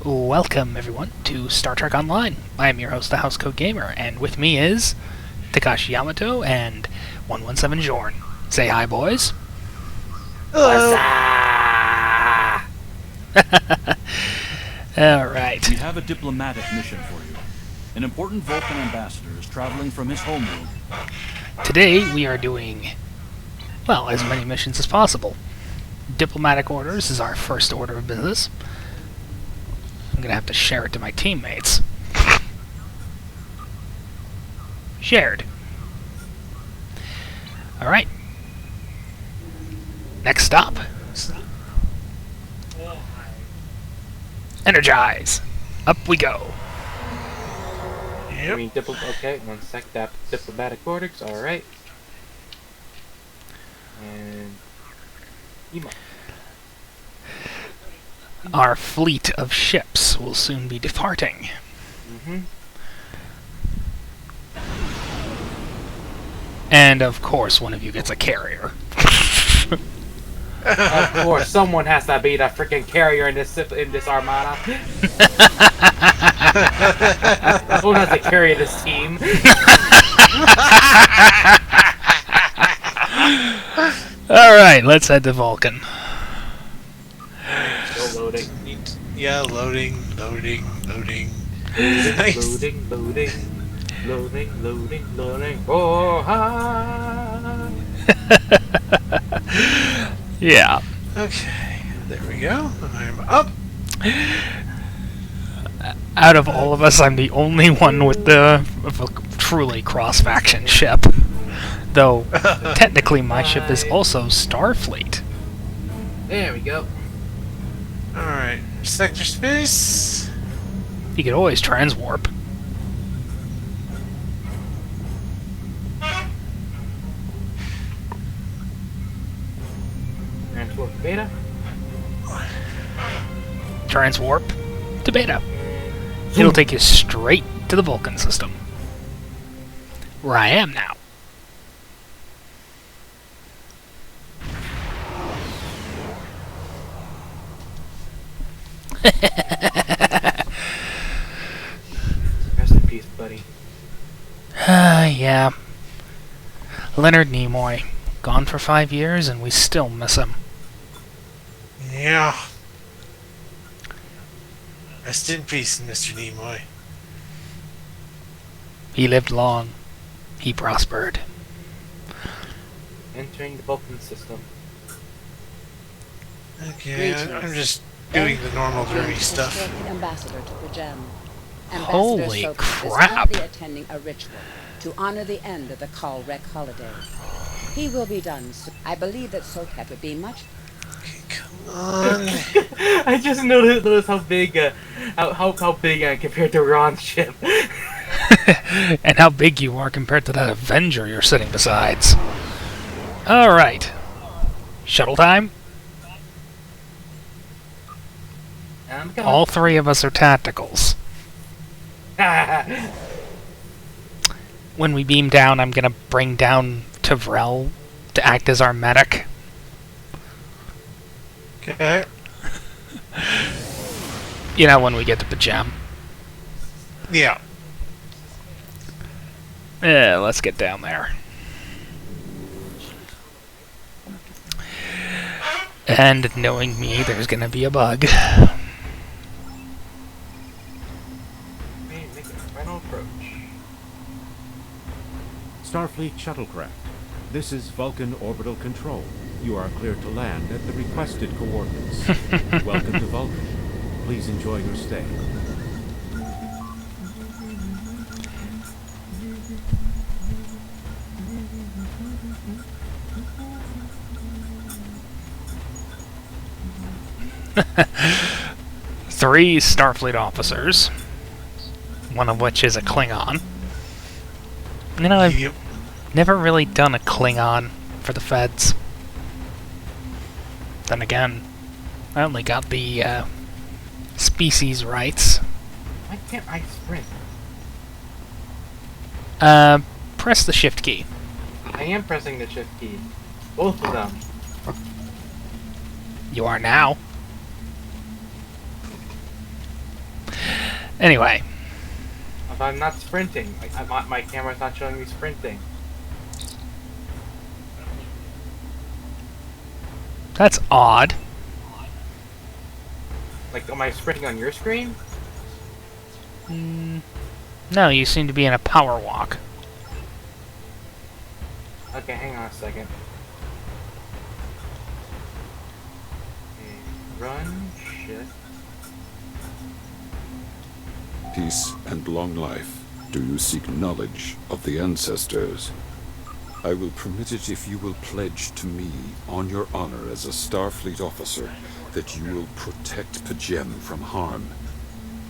Welcome, everyone, to Star Trek Online. I am your host, the Housecoat Gamer, and with me is Takeshi Yamato and 117 Jorn. Say hi, boys. Hello. Alright. We have a diplomatic mission for you. An important Vulcan ambassador is traveling from his homeworld. Today we are doing, well, as many missions as possible. Diplomatic orders is our first order of business. I'm gonna have to share it to my teammates. Shared. Alright. Next stop. Energize. Up we go. I mean, okay, one sec. Diplomatic orders. All right. And emo. Our fleet of ships will soon be departing. And of course, one of you gets a carrier. Of course, someone has to be the freaking carrier in this armada. Someone has to carry this team. Alright, let's head to Vulcan. Still loading. Yeah, loading. Loading, loading. Oh, hi. Yeah. Okay, there we go. I'm up. Out of all of us, I'm the only one with the truly cross-faction ship. Though, technically my ship is also Starfleet. There we go. Alright, sector space. You could always transwarp. Transwarp beta. Transwarp to Beta. It'll take you straight to the Vulcan system. Where I am now. Rest in peace, buddy. Yeah. Leonard Nimoy. Gone for 5 years and we still miss him. Yeah. Rest in peace, Mr. Nimoy. He lived long. He prospered. Entering the Vulcan system. Okay, I'm just doing the normal dirty stuff. Ambassador to Pajam. Holy Ambassador crap. is currently attending a ritual to honor the end of the Kalrek holiday. He will be done soon. I believe that Sokat would be much. Okay, come on. I just noticed how big, how big compared to Ron's ship. And how big you are compared to that Avenger you're sitting beside. Alright. Shuttle time? All three of us are tacticals. When we beam down, I'm gonna bring down Tavrel to act as our medic. Okay. You know, when we get to Pajam. Yeah. Yeah, let's get down there. And knowing me, there's gonna be a bug. Make a final approach. Starfleet shuttlecraft. This is Vulcan Orbital Control. You are clear to land at the requested coordinates. Welcome to Vulcan. Please enjoy your stay. Three Starfleet officers, one of which is a Klingon. You know, I've never really done a Klingon for the Feds. Then again, I only got the species rights. Why can't I sprint? Press the shift key. I am pressing the shift key. Both of them. You are now. Anyway, If I'm not sprinting, like my camera's not showing me sprinting. that's odd. Like, am I sprinting on your screen? No, you seem to be in a power walk. Okay, hang on a second. Okay, run, shift. Peace and long life. Do you seek knowledge of the ancestors? I will permit it if you will pledge to me, on your honor as a Starfleet officer, that you will protect Pajem from harm.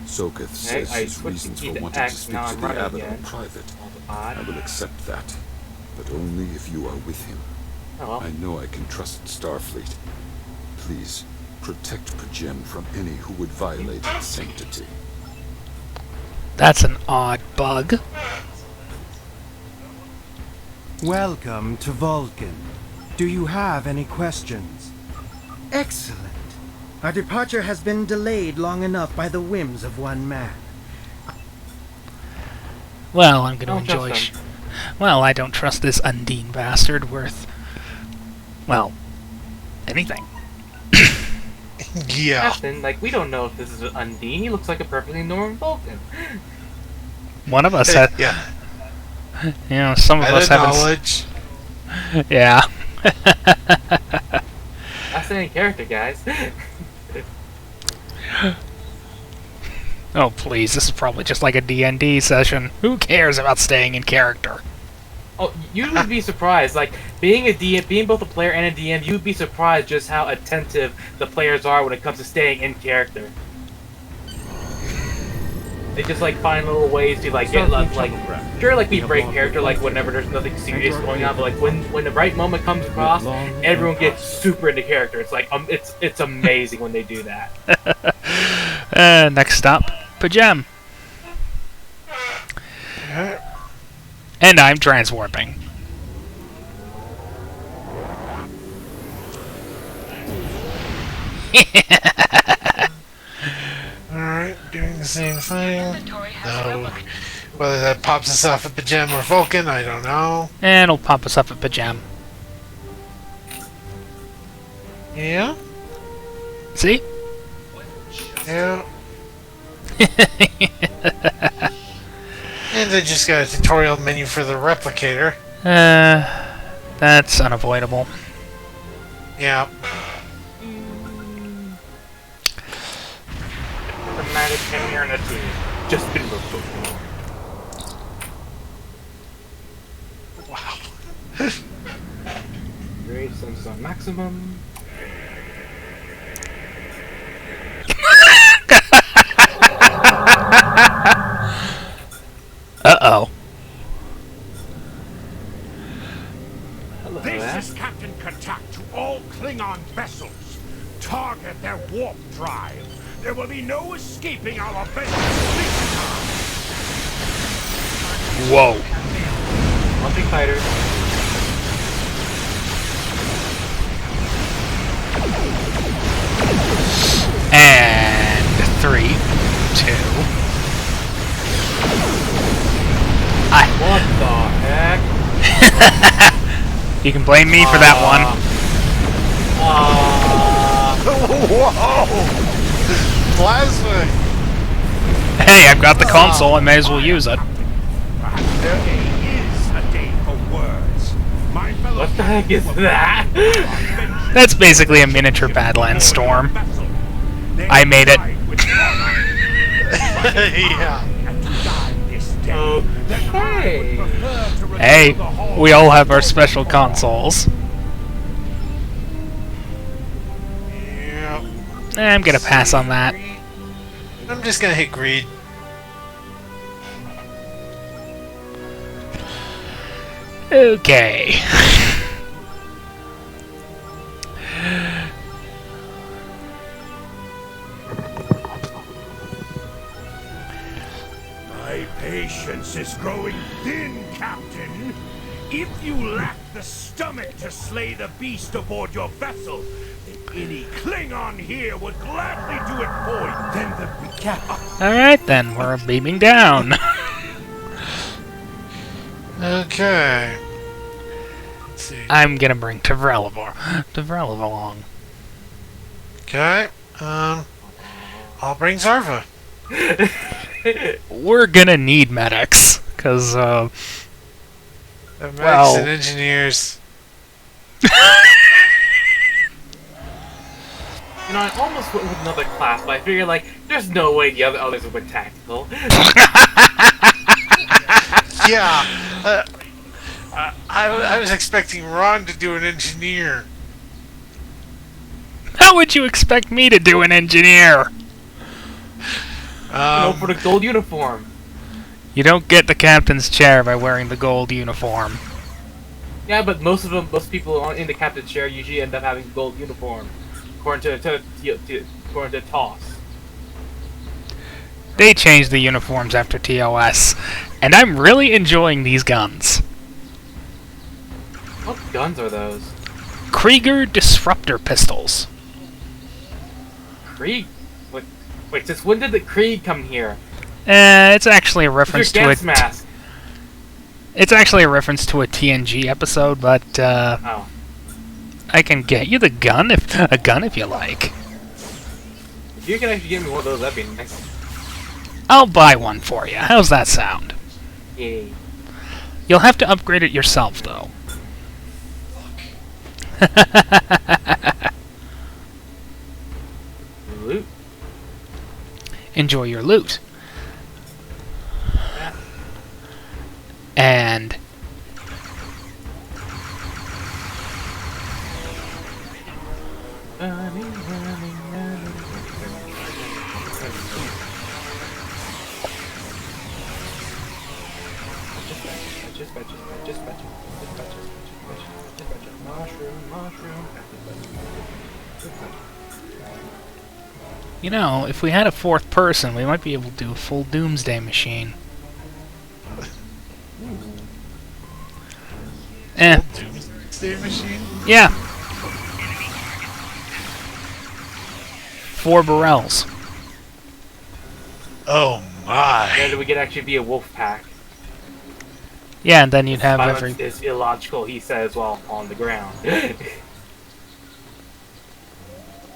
Soketh says I his switched reasons the key for to wanting X, to speak now to I'm the running Abbot again. in private. Odd. I will accept that, but only if you are with him. Oh well. I know I can trust Starfleet. Please, protect Pajem from any who would violate its sanctity. That's an odd bug. Welcome to Vulcan. Do you have any questions? Excellent. Our departure has been delayed long enough by the whims of one man. Well, I'm gonna Don't enjoy. trust Well, I don't trust this Undine bastard worth. Well, anything. Yeah. Captain, like, we don't know if this is an Undine. He looks like a perfectly normal Vulcan. One of us had. Yeah. You know, some of Out us of haven't. knowledge. Yeah. That's in character, guys. Oh please, this is probably just like a D&D session. Who cares about staying in character? Oh, you would be surprised. Like, being a DM, being both a player and a DM, you would be surprised just how attentive the players are when it comes to staying in character. They just like find little ways to like get like sure like we break character like whenever there's nothing serious going on, but like when the right moment comes across, everyone gets super into character. It's like it's amazing when they do that. Next stop, Pajem. And I'm transwarping. Alright, doing the same thing. No, whether that pops us off at Pajem or Vulcan, I don't know. And it'll pop us up at Pajem. Yeah? See? Yeah. And I just got a tutorial menu for the replicator. That's unavoidable. Yeah. Dramatic immunity just been removed. Wow. Raise senses on maximum. Uh-oh. Hello, This there. is Captain Katak to all Klingon vessels. Target their warp drive. There will be no escaping our vessels this time. Whoa. Launching fighters. And 3, 2. What the heck? You can blame me for that one. Whoa! Plasma! Hey, I've got the console, I may as well use it. Today is a day for words. My fellow What the heck is that? That's basically a miniature Badlands storm. I made it. Yeah. Okay. Hey, we all have our special consoles. Yeah. I'm gonna pass on that. I'm just gonna hit greed. Okay. My patience is growing thin, Captain. If you lack the stomach to slay the beast aboard your vessel, then Any Klingon here would gladly do it for you. Then the Captain. Alright then, we're beaming down. Okay. Let's see. I'm gonna bring Tavrel along. Okay. I'll bring Zarva. We're gonna need medics, cause The medics Well- and engineers. You know, I almost went with another class, but I figured, like, there's no way the others would be tactical. Yeah. I was expecting Ron to do an engineer. how would you expect me to do an engineer? For the gold uniform. You don't get the captain's chair by wearing the gold uniform. Yeah, but most people in the captain's chair usually end up having a gold uniform, according to TOS. They changed the uniforms after TOS, and I'm really enjoying these guns. What guns are those? Krieger Disruptor Pistols. Krieg? Wait, since when did the Krieg come here? It's actually a reference Your to gas mask. It's actually a reference to a TNG episode, but Oh. I can get you the gun if you like. If you can actually give me one of those, that'd be nice. I'll buy one for you. How's that sound? Yay. You'll have to upgrade it yourself, though. Loot. Enjoy your loot. And you know, if we had a fourth person, we might be able to do a full Doomsday machine. Doomsday machine? Yeah. 4 Barrels. Oh my. Then we could actually be a wolf pack. Yeah, and then you'd have Violence every... is illogical, he says, while on the ground.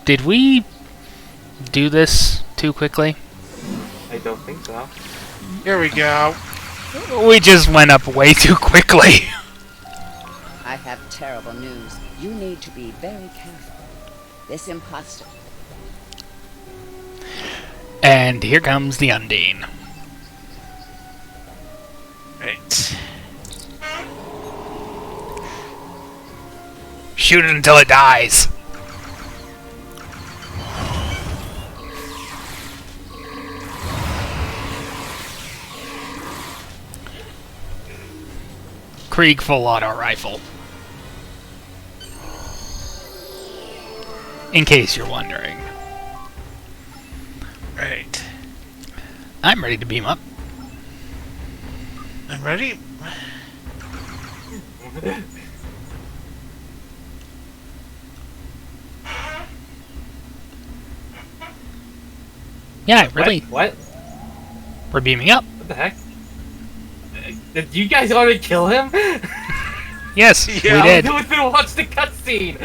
Did we do this too quickly? I don't think so. Here we go. We just went up way too quickly. I have terrible news. You need to be very careful. This imposter. And here comes the Undine. Right. Shoot it until it dies. Krieg full auto rifle. In case you're wondering. Right. I'm ready to beam up. I'm ready. Yeah, really. What? We're beaming up. What the heck? Did you guys already kill him? Yes, Yeah. we did. Who was gonna watch the cutscene?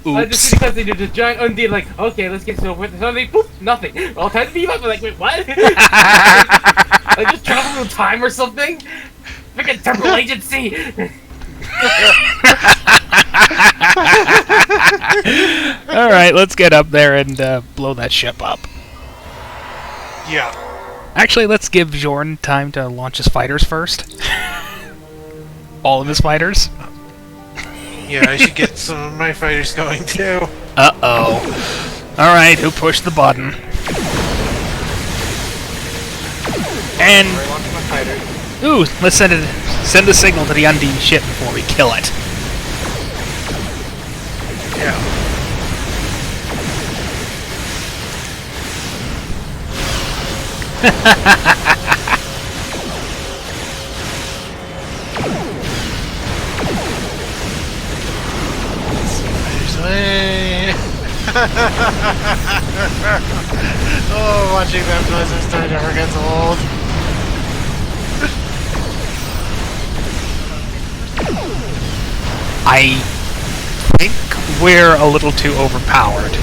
I just Oops. because they did the giant Undine, like, okay, let's get this over with. Suddenly, boop, nothing. All time to beam up. Like, wait, what? I just traveled through time or something? Freaking temporal agency! Alright, let's get up there and blow that ship up. Yeah. Actually, let's give Jorn time to launch his fighters first. All of his fighters. Yeah, I should get some of my fighters going too. Uh-oh. Alright, who pushed the button? And... ooh, let's send a signal to the Undine ship before we kill it. Yeah. Oh, watching that blizzard story never gets old. I think we're a little too overpowered.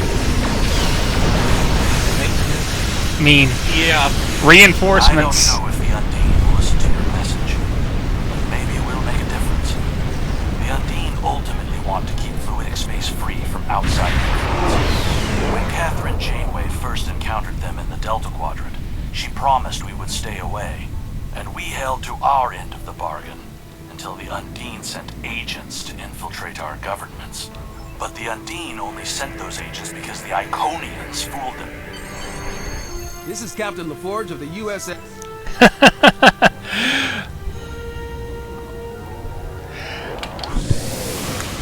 I mean, Yeah. reinforcements. I don't know if the Undine will listen to your message, but maybe it will make a difference. The Undine ultimately want to keep fluidic space free from outside influence. When Catherine Janeway first encountered them in the Delta Quadrant, she promised we would stay away, and we held to our end of the bargain until the Undine sent agents to infiltrate our governments. But the Undine only sent those agents because the Iconians fooled them. This is Captain LaForge of the USS.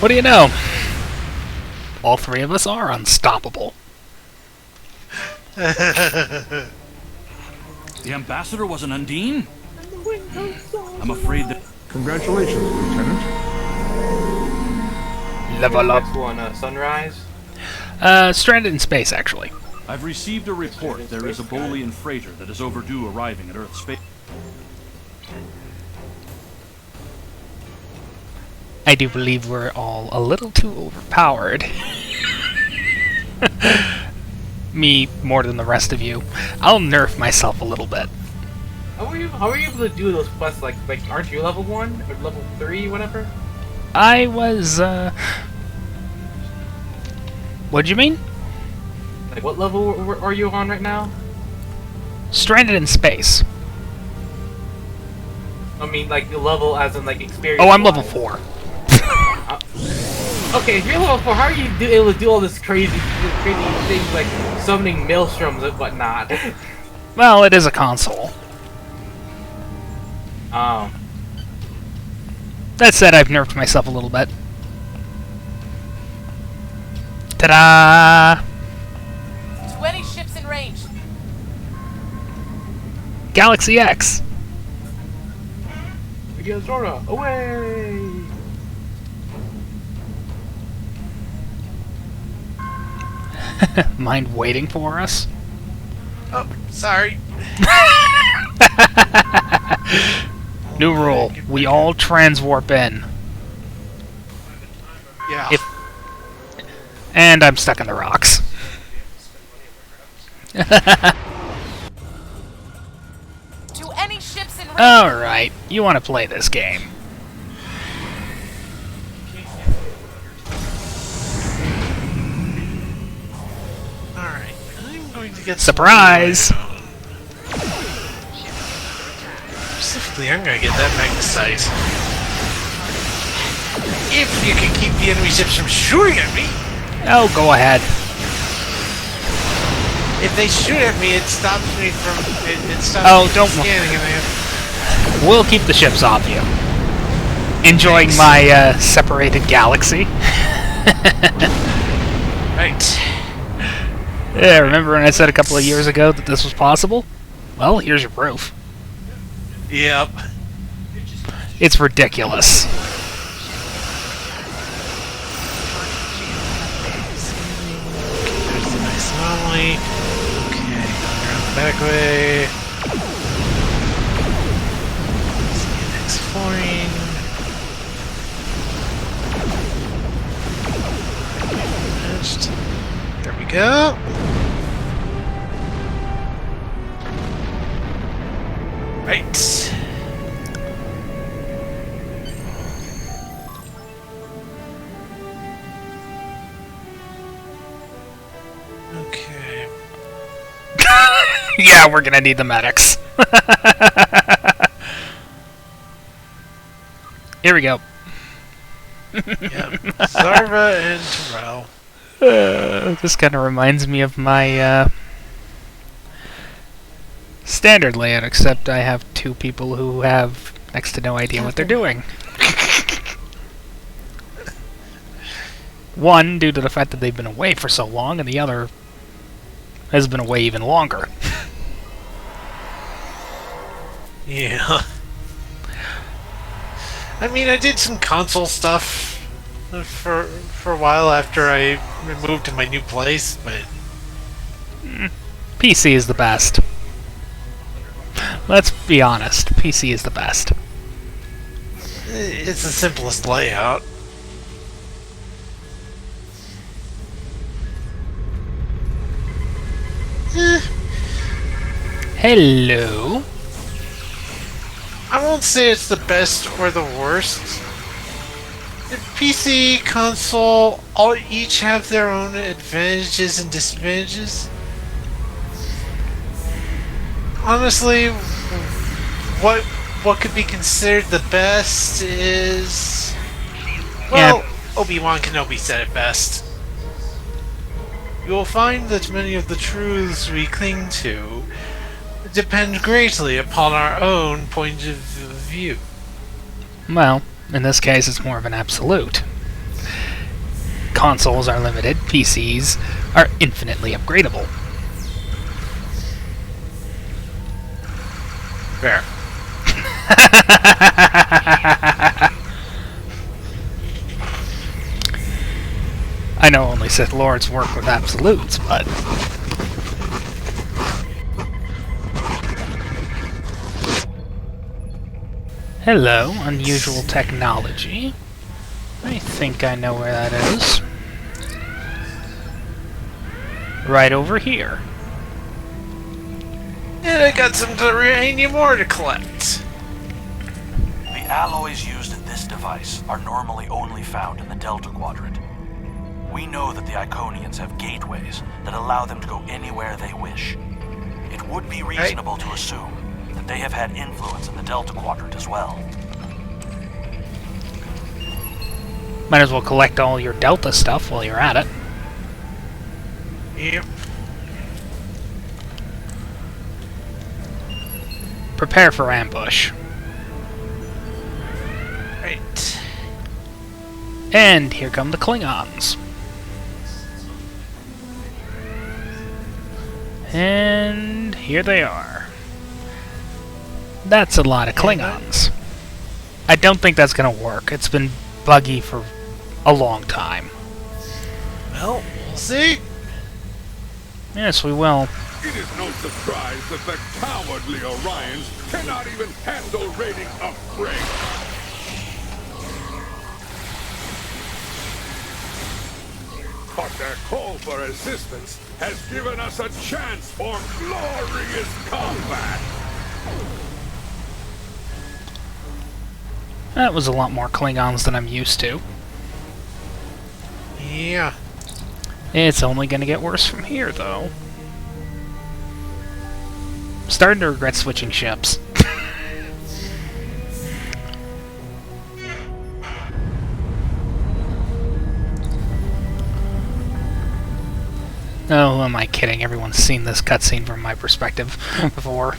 What do you know? All three of us are unstoppable. The ambassador was an Undine? I'm afraid that... Congratulations, Lieutenant. Level up. Next one, Sunrise. Stranded in space, actually. I've received a report there is a Bolian freighter that is overdue arriving at Earth's space. I do believe we're all a little too overpowered. Me more than the rest of you. I'll nerf myself a little bit. How are you able to do those quests? Like aren't you level 1 or level 3, whatever? I was, What'd you mean? Like, what level are you on right now? Stranded in space. I mean, like, the level as in, like, experience. Oh, I'm level 4. Okay, if you're level 4, how are you able to do all this crazy things like summoning maelstroms and whatnot? Well, it is a console. Oh. That said, I've nerfed myself a little bit. Ta-da! 20 ships in range. Galaxy X. Against Zora, away! Mind waiting for us? Oh, sorry. New rule. We all transwarp in. Yeah. And I'm stuck in the rocks. To any ships in range. Alright, you want to play this game. Alright, I'm going to get Surprise! Specifically, I'm going to get that magnesite. If you can keep the enemy ships from shooting at me. Oh, go ahead. If they shoot at me, it stops me from. It stops me don't from scanning. And We'll keep the ships off you. Enjoying my separated galaxy. Right. Yeah, remember when I said a couple of years ago that this was possible? Well, here's your proof. Yep. It's ridiculous. There's the nice anomaly. Okay, going around the back way. See the next flooring. There we go. Right. Okay. Yeah, we're gonna need the medics. Here we go. Yep. Zarva and Terrell. This kind of reminds me of my standard layout, except I have two people who have next to no idea what they're doing. One, due to the fact that they've been away for so long, and the other has been away even longer. Yeah. I mean, I did some console stuff for a while after I moved to my new place, but PC is the best. Let's be honest, PC is the best. it's the simplest layout. Hello. I won't say it's the best or the worst. The PC, console, all each have their own advantages and disadvantages. Honestly, what could be considered the best is... Well, Yeah. Obi-Wan Kenobi said it best. You will find that many of the truths we cling to depend greatly upon our own point of view. Well, in this case, it's more of an absolute. Consoles are limited, PCs are infinitely upgradable. Fair. I know only Sith Lords work with absolutes, but... Hello, unusual technology. I think I know where that is. Right over here. And I got some uranium ore to collect. The alloys used in this device are normally only found in the Delta Quadrant. We know that the Iconians have gateways that allow them to go anywhere they wish. It would be reasonable to assume that they have had influence in the Delta Quadrant as well. Might as well collect all your Delta stuff while you're at it. Yep. Prepare for ambush. Right. And here come the Klingons. And here they are. That's a lot of Klingons. I don't think that's gonna work. It's been buggy for a long time. Well, we'll see. Yes, we will. It is no surprise that the cowardly Orions cannot even handle raiding a freight. But their call for assistance has given us a chance for glorious combat. That was a lot more Klingons than I'm used to. Yeah. It's only gonna get worse from here, though. Starting to regret switching ships. Oh, who am I kidding? Everyone's seen this cutscene from my perspective before.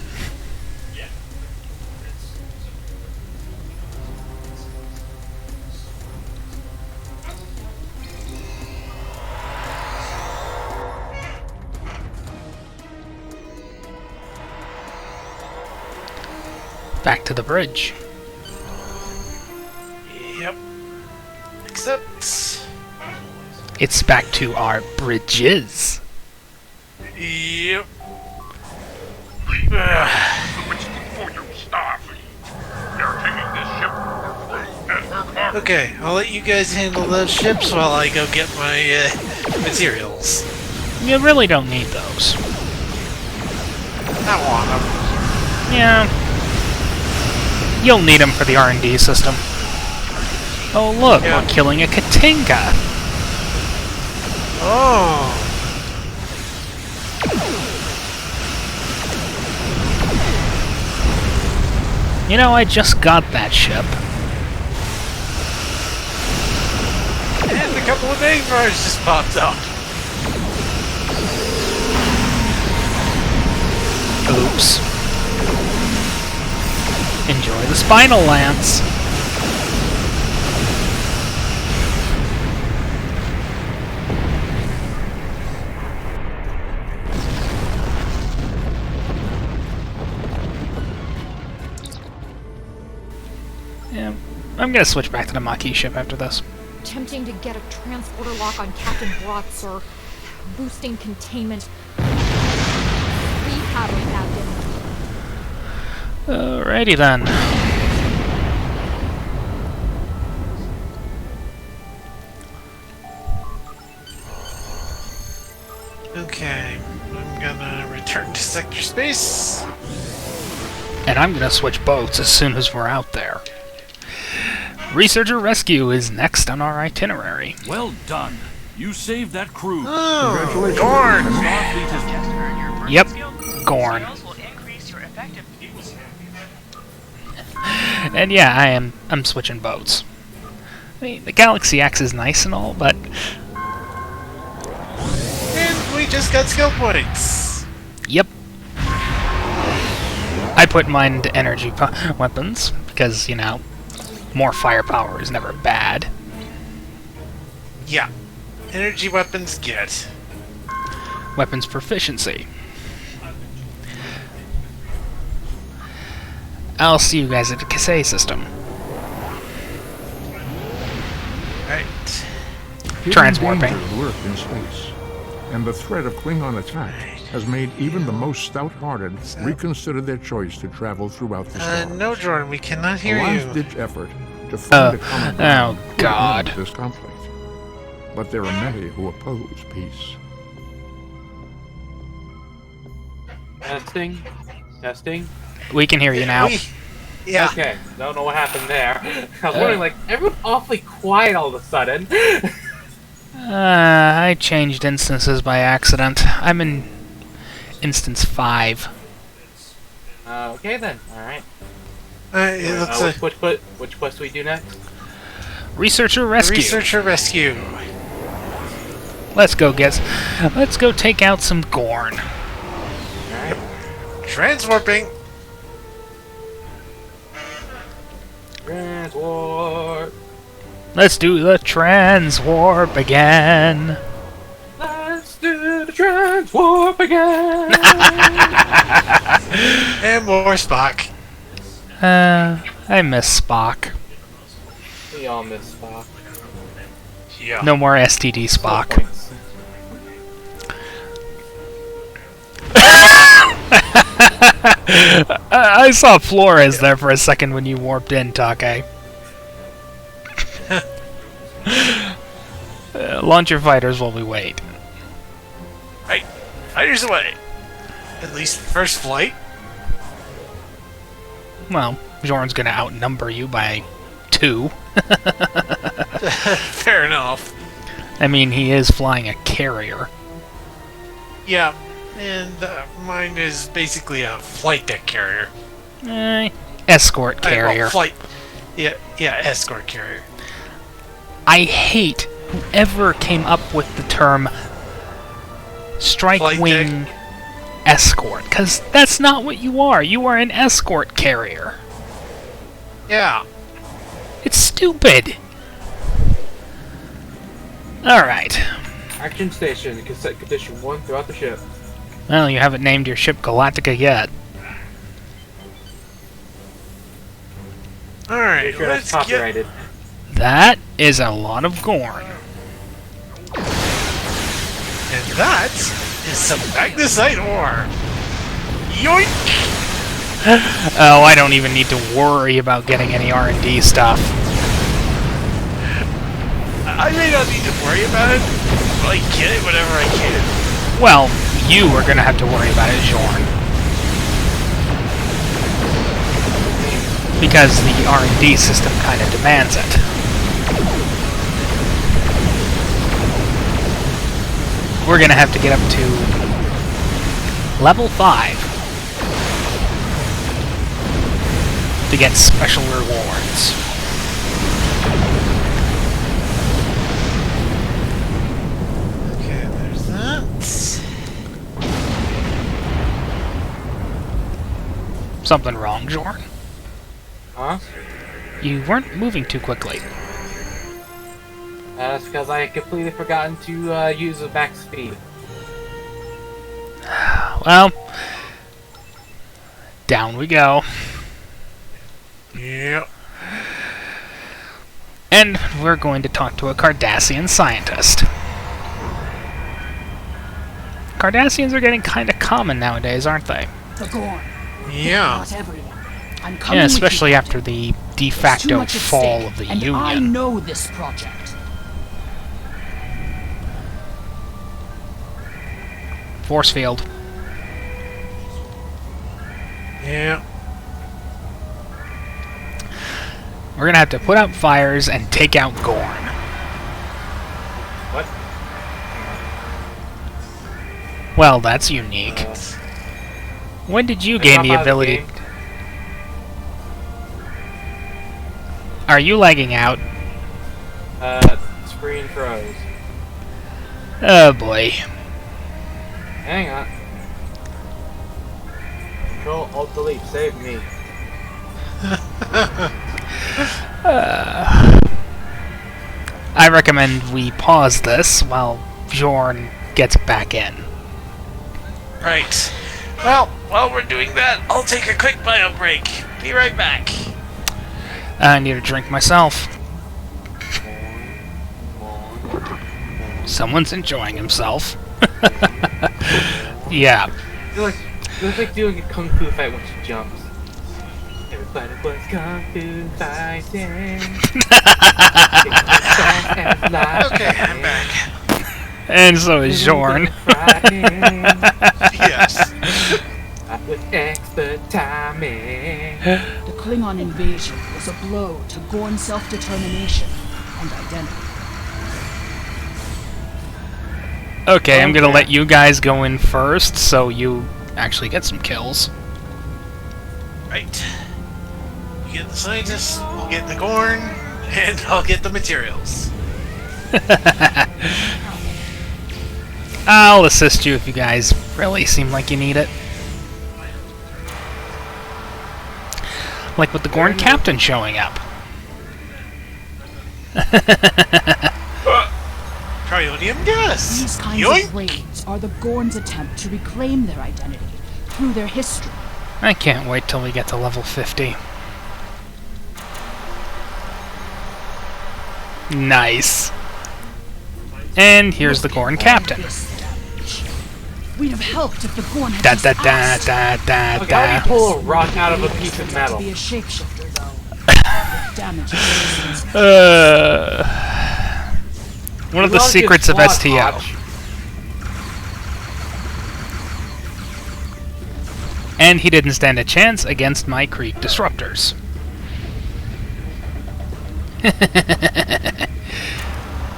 Back to the bridge. Yep. Except... It's back to our bridges. Yep. Okay, I'll let you guys handle those ships while I go get my materials. You really don't need those. I want them. Yeah. You'll need them for the R&D system. Oh look, Yeah. we're killing a Katinga! Oh. You know, I just got that ship. And a couple of Average just popped up. Oops. Enjoy the Spinal Lance. Yeah, I'm gonna switch back to the Maquis ship after this. attempting to get a transporter lock on Captain Brock, sir. Boosting containment. Repowering, Captain. Alrighty then. Okay, I'm gonna return to sector space. And I'm gonna switch boats as soon as we're out there. Researcher Rescue is next on our itinerary. Well done. You saved that crew. Oh, Jorn! Yep, Gorn. And yeah, I'm switching boats. I mean, the Galaxy X is nice and all, but And we just got skill points. yep. I put mine to energy weapons because, you know, more firepower is never bad. Yeah. Energy weapons get. Weapons proficiency. I'll see you guys at the Kasei system. Right. Transwarping. Danger lurk in space, and the threat of Klingon attack has made even the most stout-hearted reconsider their choice to travel throughout the stars. No, Jordan, we cannot A hear you. last-ditch effort to find a common ground oh could God. end this conflict. But there are many who oppose peace. Testing. Testing. We can hear you now. Yeah. Okay. Don't know what happened there. I was wondering, like, everyone's awfully quiet all of a sudden. I changed instances by accident. I'm in instance 5. Okay then. All right. Let's Which quest do we do next? Researcher Rescue. Researcher Rescue. Let's go take out some Gorn. All right. Transwarping. Transwarp. Let's do the transwarp again. Let's do the transwarp again. And more Spock. I miss Spock. We all miss Spock. Yeah. No more STD Spock. Points. I saw Flores there for a second when you warped in, Take. Launch your fighters while we wait. Right. Fighters away. At least first flight. Well, Jorn's gonna outnumber you by 2. Fair enough. I mean, he is flying a carrier. Yeah. And mine is basically a flight deck carrier. Escort carrier. Flight. Yeah, escort carrier. I hate whoever came up with the term strike Flight wing escort, because that's not what you are. You are an escort carrier. Yeah. It's stupid. Alright. Action station. You can set condition 1 throughout the ship. Well, you haven't named your ship Galactica yet. Alright, Make sure that's copyrighted. That is a lot of Gorn. And that is some magnesite ore. Yoink! Oh, I don't even need to worry about getting any R&D stuff. I may not need to worry about it, but I get it whenever I can. Well, you are gonna have to worry about it, Jorn. Because the R&D system kinda demands it. We're gonna have to get up to level 5 to get special rewards. Okay, there's that. Something wrong, Jorn? Huh? You weren't moving too quickly. That's because I had completely forgotten to use the back speed. Well, down we go. Yep. And we're going to talk to a Cardassian scientist. Cardassians are getting kind of common nowadays, aren't they? The Gorn. Yeah. Not everyone. I'm coming Yeah, with especially you, after the de There's too facto much at fall stake, of the and Union. I know this project. Force field. Yeah. We're gonna have to put out fires and take out Gorn. What? Well, that's unique. When did you It's gain not the part of the ability? game. Are you lagging out? Screen froze. Oh boy. Hang on. Control Alt Delete, save me. I recommend we pause this while Jorn gets back in. Right. Well, while we're doing that, I'll take a quick bio break. Be right back. I need a drink myself. Someone's enjoying himself. Yeah. It's like doing a kung fu fight when she jumps. Everybody was kung fu fighting. Okay, I'm back. And so is Jorn. Yes. With expert timing. The Klingon invasion was a blow to Gorn self-determination and identity. Okay, I'm gonna Okay. let you guys go in first, so you actually get some kills. Right. You get the scientists, we'll get the Gorn, and I'll get the materials. I'll assist you if you guys really seem like you need it. Like with the Gorn captain showing up. Triodium gas! These kinds Yoink! of raids are the Gorn's attempt to reclaim their identity through their history. I can't wait till we get to level 50. Nice. And here's the Gorn captain. We'd have helped if the Gorn had Da just da da asked. da da Look, how do you da. pull a rock out of a piece of metal? To be a shapeshifter, though. With damage to resistance. One of the As long as secrets of SWAT STO. watch. And he didn't stand a chance against my Creek disruptors.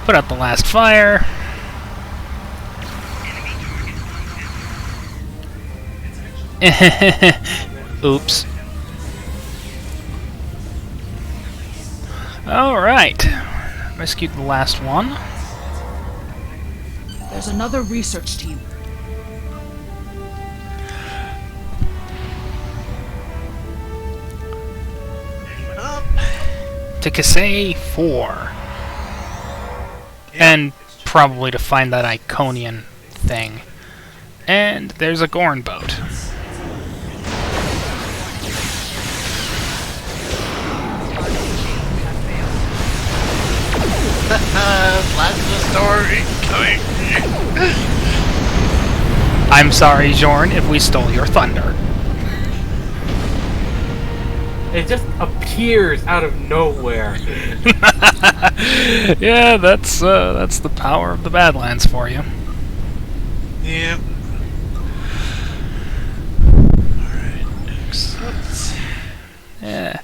Put out the last fire. Oops. Alright. Rescued the last one. There's another research team. To Kasei 4. And probably to find that Iconian thing. And there's a Gorn boat. Plasma store incoming! I'm sorry, Jorn, if we stole your thunder. It just appears out of nowhere. Yeah, that's the power of the Badlands for you. Yep. Alright, excellent. Yeah.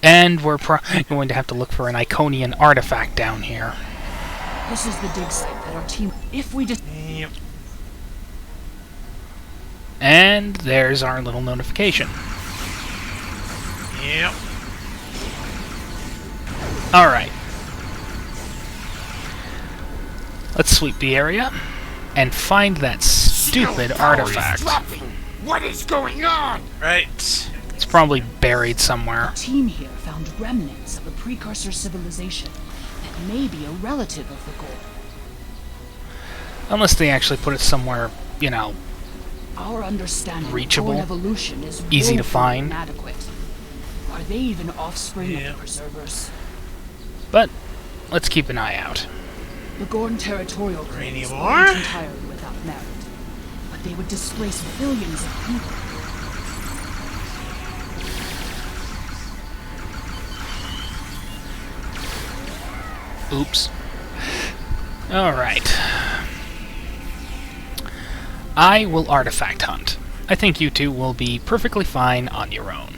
And we're going to have to look for an Iconian artifact down here. This is the dig site that our team... If we just... Yep. And there's our little notification. Yep. Alright. Let's sweep the area and find that stupid artifact. What is going on? Right. It's probably buried somewhere. The team here found remnants of a precursor civilization that may be a relative of the Gorn. Unless they actually put it somewhere, you know, Our understanding reachable, of Gorn evolution is easy to woefully find. inadequate. Are they even offspring Yeah. of the preservers? But let's keep an eye out. The Gorn territorial claims more? aren't entirely without merit, but they would displace millions of people. Oops. Alright. I will artifact hunt. I think you two will be perfectly fine on your own.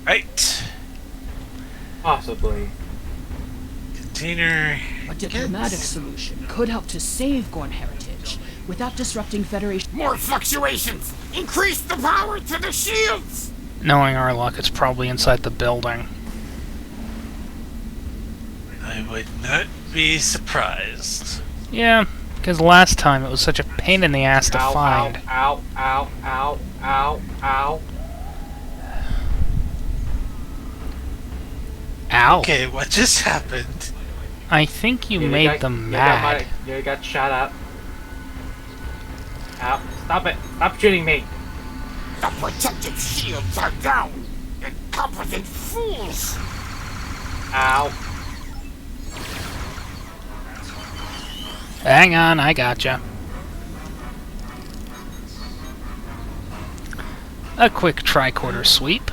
Right. Possibly. Container. A diplomatic solution could help to save Gorn heritage without disrupting Federation. More fluctuations! Increase the power to the shields! Knowing our luck, it's probably inside the building. I would not be surprised. Yeah, because last time it was such a pain in the ass to find. Ow, ow, ow, ow, ow. Ow. Okay, what just happened? I think you made them mad. You got shot up. Ow. Stop it. Stop shooting me. The protective shields are down! Incompetent fools! Ow. Hang on, I gotcha. A quick tricorder sweep.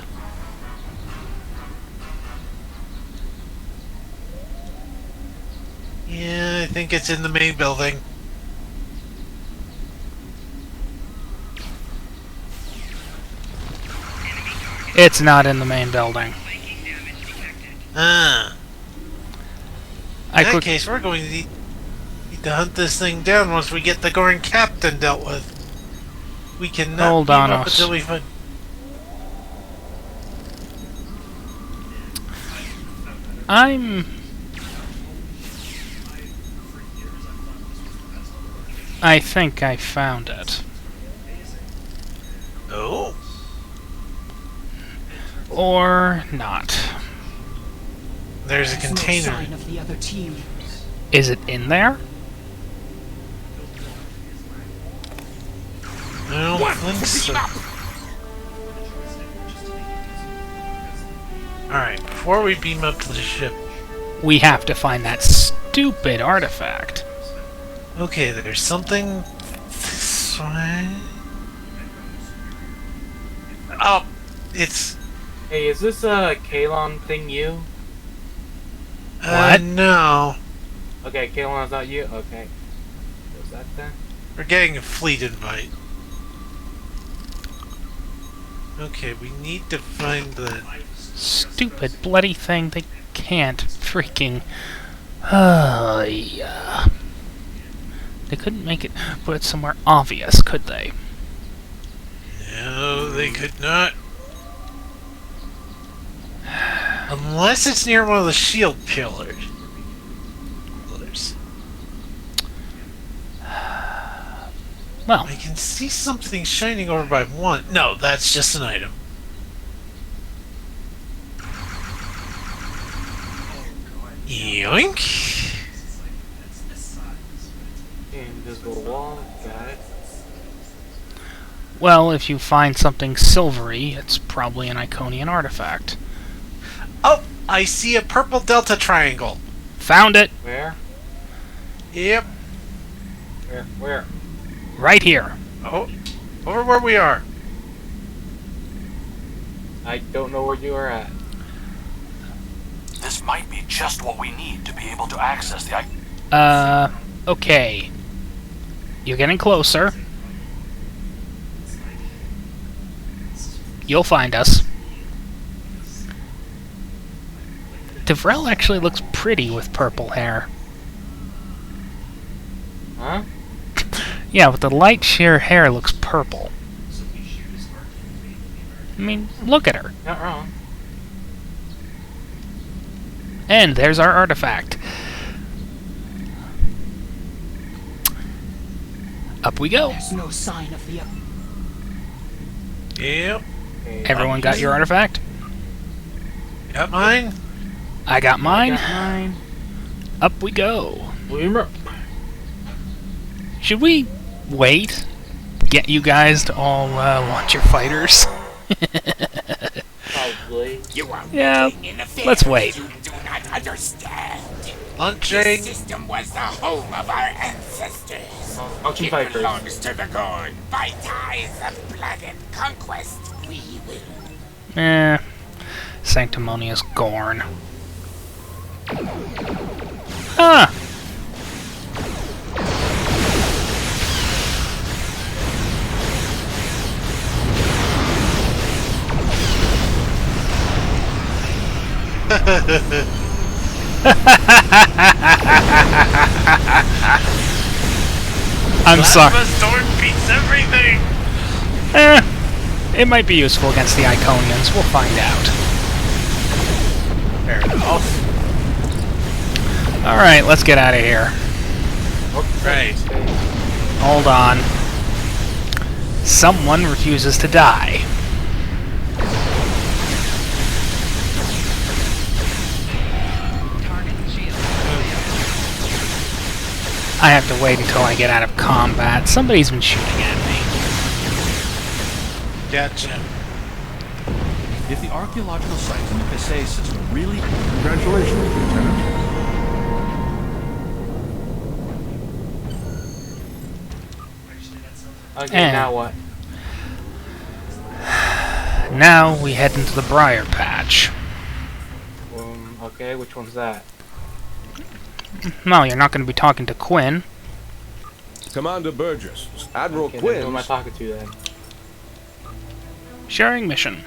Yeah, I think it's in the main building. It's not in the main building. Ah. In that case, we're going to need to hunt this thing down once we get the Gorn captain dealt with. We cannot hold give on up us. until we find... I think I found it. Oh? Or not. There's a container. No sign of the other team. Is it in there? I don't think so. Alright, before we beam up to the ship... We have to find that stupid artifact. Okay, there's something... this way... Oh! It's... Hey, is this a Kalon thing you? What? No. Okay, Kalon's not you? Okay. What's that then? We're getting a fleet invite. Okay, we need to find the... Stupid bloody thing. They can't freaking... yeah. They couldn't make it... put it somewhere obvious, could they? No, they could not. Unless it's near one of the shield pillars. Well, I can see something shining over by one. No, that's just an item. Yoink! Invisible wall, got it. well, if you find something silvery, it's probably an Iconian artifact. Oh, I see a purple delta triangle. Found it! Where? Yep. Where? Right here. Oh, over where we are. I don't know where you are at. This might be just what we need to be able to access the... Okay. You're getting closer. You'll find us. Devrel actually looks pretty with purple hair. Huh? Yeah, with the light sheer hair looks purple. I mean, look at her. Not wrong. And there's our artifact. Up we go. There's no sign of the... Yep. Okay, Everyone got your artifact? Got mine? I got mine. got mine. Up we go. Boomer. Should we wait? Get you guys to all launch your fighters? Probably. You are Yeah, in affairs let's wait. you do not understand. Lunching. This system was the home of our ancestors. Function It Vipers. belongs to the Gorn. By ties of blood and conquest, we will. Sanctimonious Gorn. Ah! I'm sorry. Sword beats everything! It might be useful against the Iconians. We'll find out. Fair enough. Alright, let's get out of here. Right. Hold on. Someone refuses to die. I have to wait until I get out of combat. Somebody's been shooting at me. Gotcha. If the archaeological site in the Passé system really... Congratulations, Lieutenant. Okay, And now what? now we head into the Briar Patch. Okay, which one's that? No, you're not going to be talking to Quinn. Commander Burgess, Admiral Okay, Quinn. who am I talking to then? Sharing mission.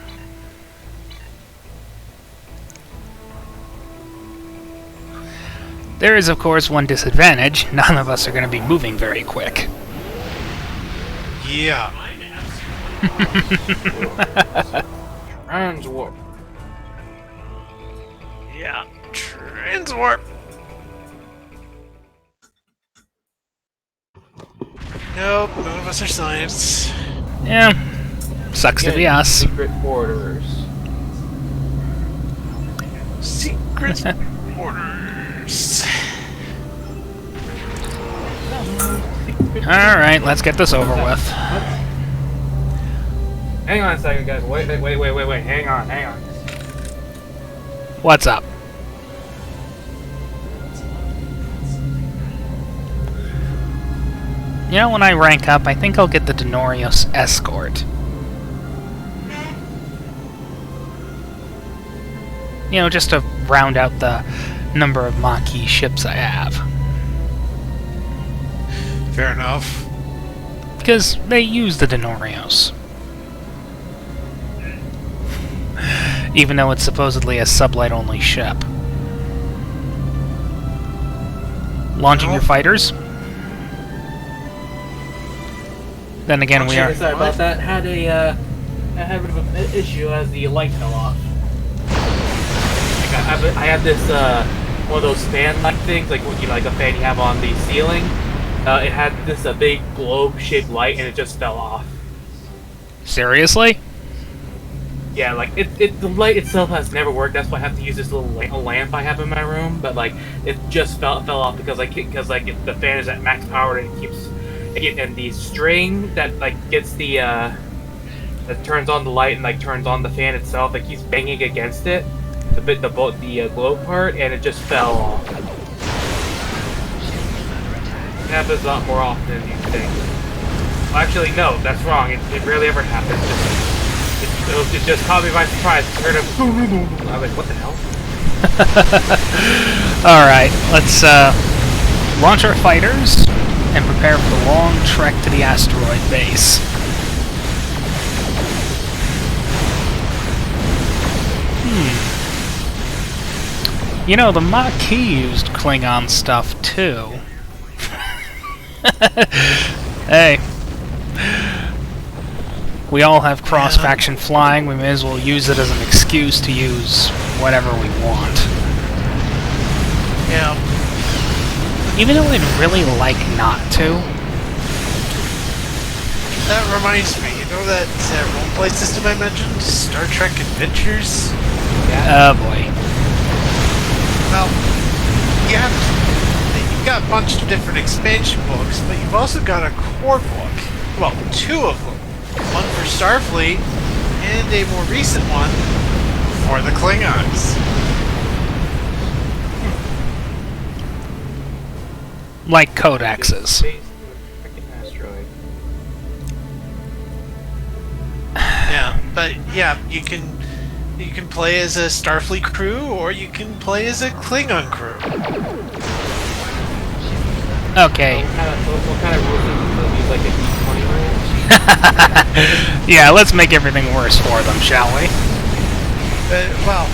There is, of course, one disadvantage. None of us are going to be moving very quick. Yeah. Transwarp. Yeah. Transwarp. Nope, none of us are science. Yeah. Sucks to be us. Secret orders. Secret orders. Alright, let's get this over with. Hang on a second, guys. Wait. Hang on. What's up? You know, when I rank up, I think I'll get the Denorios Escort. You know, just to round out the number of Maquis ships I have. Fair enough. Because they use the Denorios. Even though it's supposedly a sublight-only ship. Launching your fighters. Then again, we are... Sorry about that. Had a bit of an issue as the light fell off. Like I have this one of those fan-like things, like like a fan you have on the ceiling. It had this big globe-shaped light, and it just fell off. Seriously? Yeah, like the light itself has never worked. That's why I have to use this little lamp I have in my room. But like, it just fell off because the fan is at max power and it keeps. And the string that like gets the that turns on the light and like turns on the fan itself, it keeps banging against it, the globe part, and it just fell off. It happens a lot more often than you think. Well, actually, no, that's wrong. It rarely ever happens. It just caught me by surprise. I heard a boom, boom, boom. I was like, what the hell? Alright, let's launch our fighters and prepare for the long trek to the asteroid base. You know, the Maquis used Klingon stuff, too. Hey. We all have cross-faction flying, we may as well use it as an excuse to use whatever we want. Yeah. Even though I'd really like not to. That reminds me, you know that roleplay system I mentioned? Star Trek Adventures? Yeah. Oh boy. Well, you've got a bunch of different expansion books, but you've also got a core book. Well, two of them. One for Starfleet, and a more recent one for the Klingons. Like codexes. Freaking asteroid. Yeah, but yeah, you can play as a Starfleet crew, or you can play as a Klingon crew. Okay. What kind of rules do you use, like a D20 rule? Yeah, let's make everything worse for them, shall we? Well,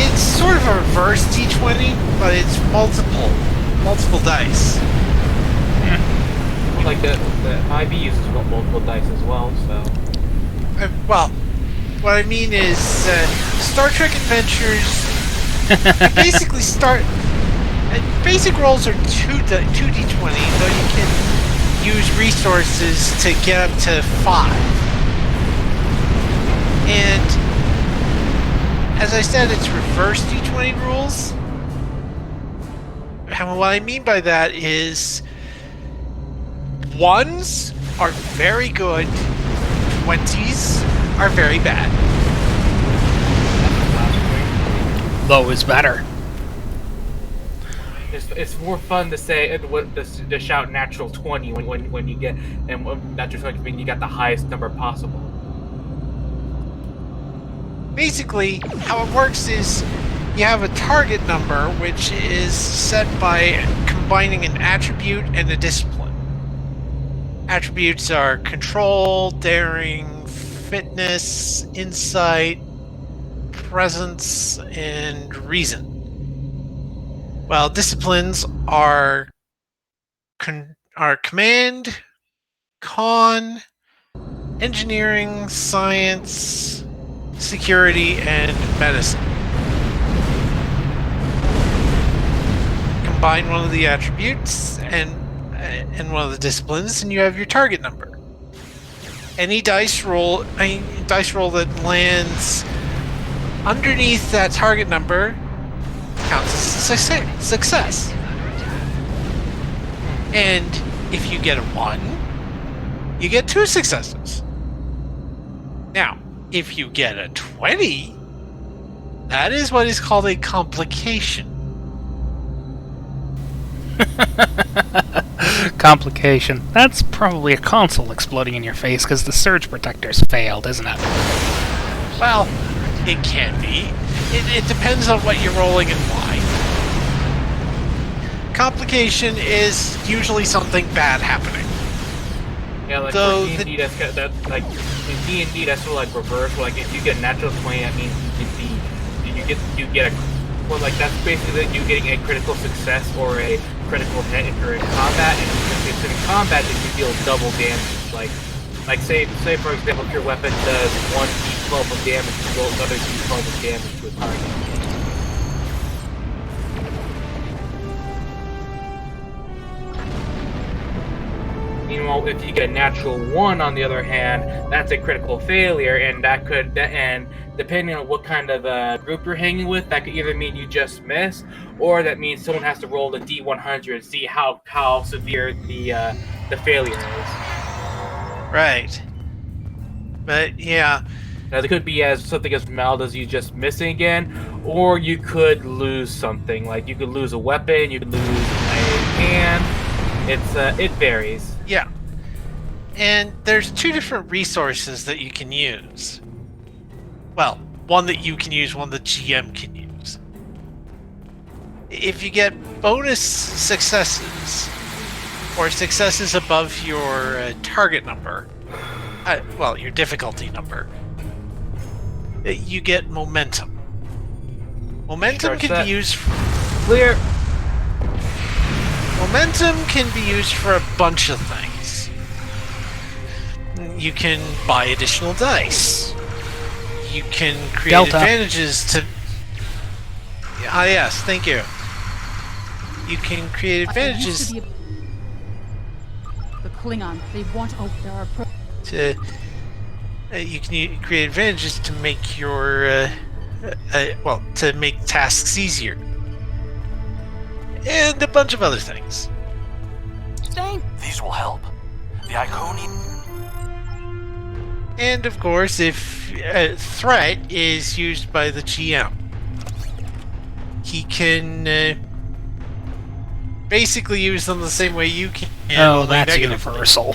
it's sort of a reverse D20, but it's multiple dice. Like the IB uses multiple dice as well, so. Well, what I mean is, Star Trek Adventures, you basically start. Basic rolls are 2d20, though you can use resources to get up to 5. And as I said, it's reverse D20 rules. And what I mean by that is 1s are very good, 20s are very bad. Low is better. It's more fun to say to shout natural 20 when you get natural 20 meaning you got the highest number possible. Basically, how it works is you have a target number, which is set by combining an attribute and a discipline. Attributes are control, daring, fitness, insight, presence, and reason. Well, disciplines are command, con, engineering, science, security, and medicine. Combine one of the attributes and one of the disciplines, and you have your target number. Any dice roll that lands underneath that target number counts as a success. And if you get a 1, you get 2 successes. Now, if you get a 20, that is what is called a complication. Complication. That's probably a console exploding in your face because the surge protectors failed, isn't it? Well, it can be. It depends on what you're rolling and why. Complication is usually something bad happening. Yeah, like so for D&D, that's like in D&D, that's sort of like reverse. Like if you get natural 20, that means you get a well, like that's basically you getting a critical success or a critical hit if you're in combat, and if it's in combat, then you deal double damage. Like say for example, if your weapon does 1d12 of damage, you roll another d12 of damage to a target. Meanwhile, if you get a natural 1, on the other hand, that's a critical failure, and and depending on what kind of group you're hanging with, that could either mean you just miss, or that means someone has to roll the D100 and see how severe the failure is. Right. But yeah. Now, it could be as something as mild as you just missing again, or you could lose something. Like you could lose a weapon, you could lose a hand. It varies. Yeah. And there's 2 different resources that you can use. Well, one that you can use, one that GM can use. If you get bonus successes, or successes above your target number, well, your difficulty number, you get momentum. Momentum can be used for... Clear! Momentum can be used for a bunch of things. You can buy additional dice. You can create advantages to... Ah, yes, thank you. You can create advantages... The Klingon, they want... Oh, there are... you can create advantages to make your... well, to make tasks easier. And a bunch of other things. These will help. The Iconian... And of course, if a threat is used by the GM, he can basically use them the same way you can. Oh, that's universal.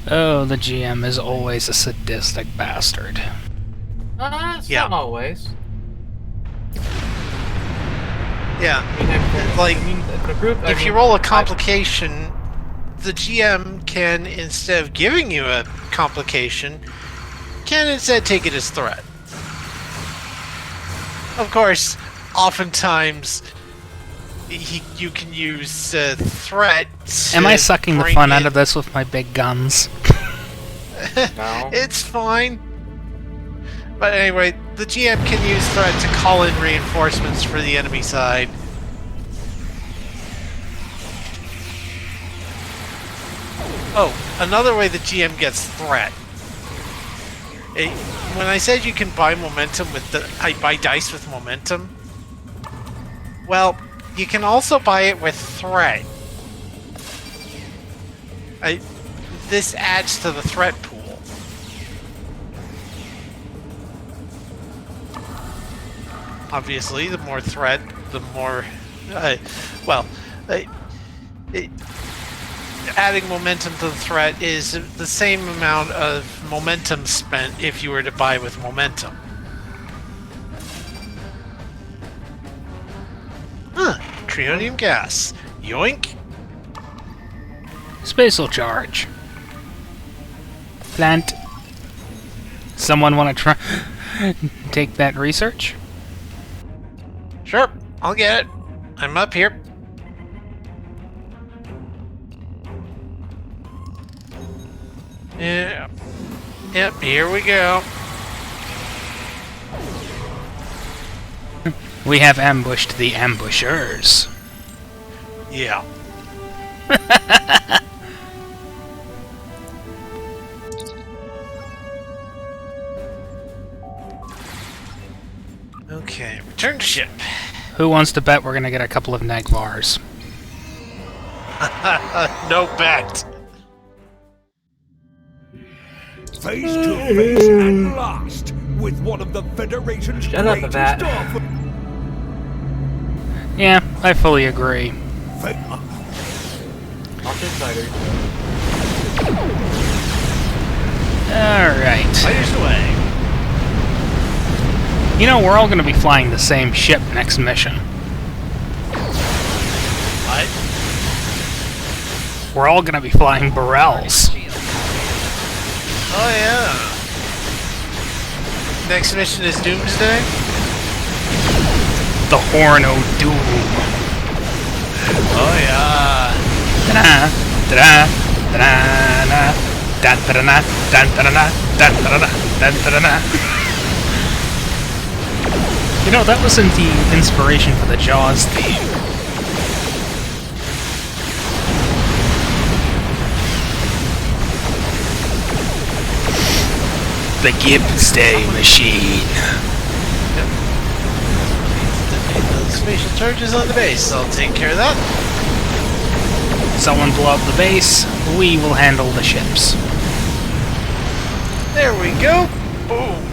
Oh, the GM is always a sadistic bastard. Not always. Yeah. If you roll a complication, the GM can, instead of giving you a complication, can instead take it as threat. Of course, oftentimes you can use threat. Am I sucking the fun out of this with my big guns? No. It's fine. But anyway, the GM can use threat to call in reinforcements for the enemy side. Oh, another way the GM gets threat. When I said you can buy momentum with I buy dice with momentum, well, you can also buy it with threat. This adds to the threat pool. Obviously, the more threat, the more... adding momentum to the threat is the same amount of momentum spent if you were to buy with momentum. Huh. Trionium gas. Yoink. Spatial charge. Plant. Someone want to try... take that research? Sure, I'll get it. I'm up here. Yeah. Yep, here we go. We have ambushed the ambushers. Yeah. Okay, return to ship. Who wants to bet we're gonna get a couple of Nagvars? No bet. Face to face at last with one of the Federation's greatest offers. Yeah, I fully agree. Alright. Fighters away. You know, we're all gonna be flying the same ship next mission. What? We're all gonna be flying Burrells. Oh yeah. Next mission is Doomsday? The Horn o' Doom. Oh yeah. Da-da, da-da, da-da, da-da-da, da-da-da, da-da-da, da-da-da. You know, that wasn't the inspiration for the Jaws theme. The Doomsday Machine. Yep. Those spatial charges on the base. I'll take care of that. Someone blow up the base, we will handle the ships. There we go. Boom.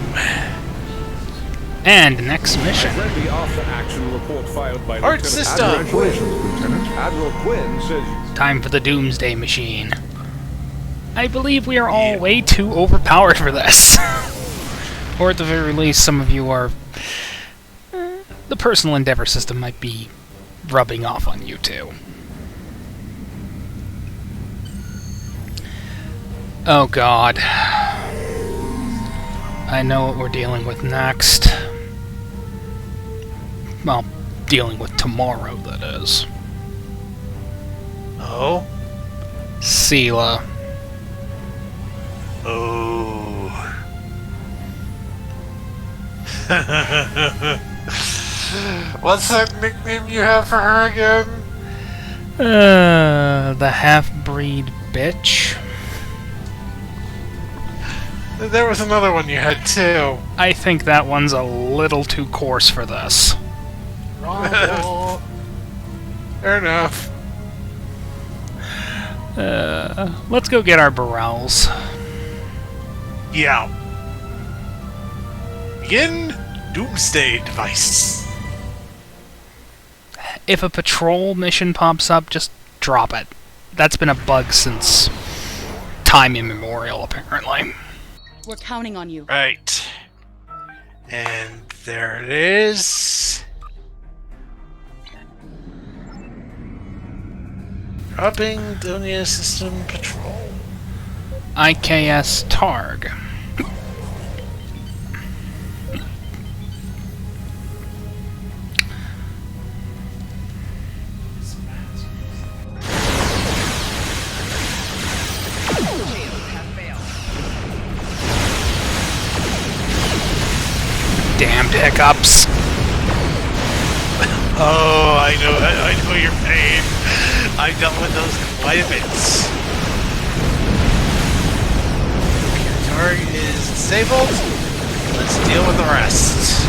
And next mission. I read the after-action report filed by Art Lieutenant system. Congratulations, Lieutenant. Admiral Quinn says... Time for the Doomsday Machine. I believe we are all way too overpowered for this. Or at the very least, some of you are... the personal endeavor system might be rubbing off on you too. Oh god. I know what we're dealing with next. Well, dealing with tomorrow, that is. Oh? Sela. Oh. What's that nickname you have for her again? The half-breed bitch. There was another one you had too. I think that one's a little too coarse for this. Fair enough. Let's go get our barrels. Yeah. Begin Doomsday device. If a patrol mission pops up, just drop it. That's been a bug since time immemorial, apparently. We're counting on you. Right. And there it is. Dropping Donia System Patrol. IKS Targ. Damned hiccups. Oh, I know your pain. I've dealt with those quite a bit. Target is disabled. Let's deal with the rest.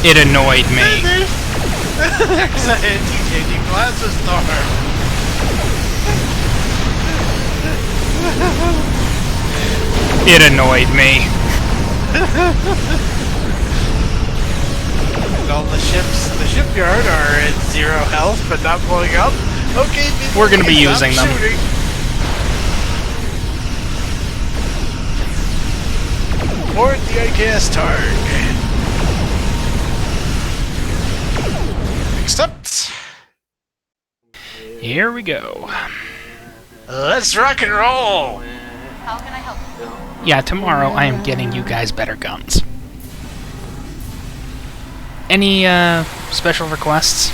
It annoyed me. There's a anti-changing glasses storm. It annoyed me. All the ships in the shipyard are at 0 health, but not blowing up. Okay, we're gonna be using them. Shooting. Board the IKS target. Accept. Here we go. Let's rock and roll. How can I help you? Yeah, tomorrow I am getting you guys better guns. Any special requests?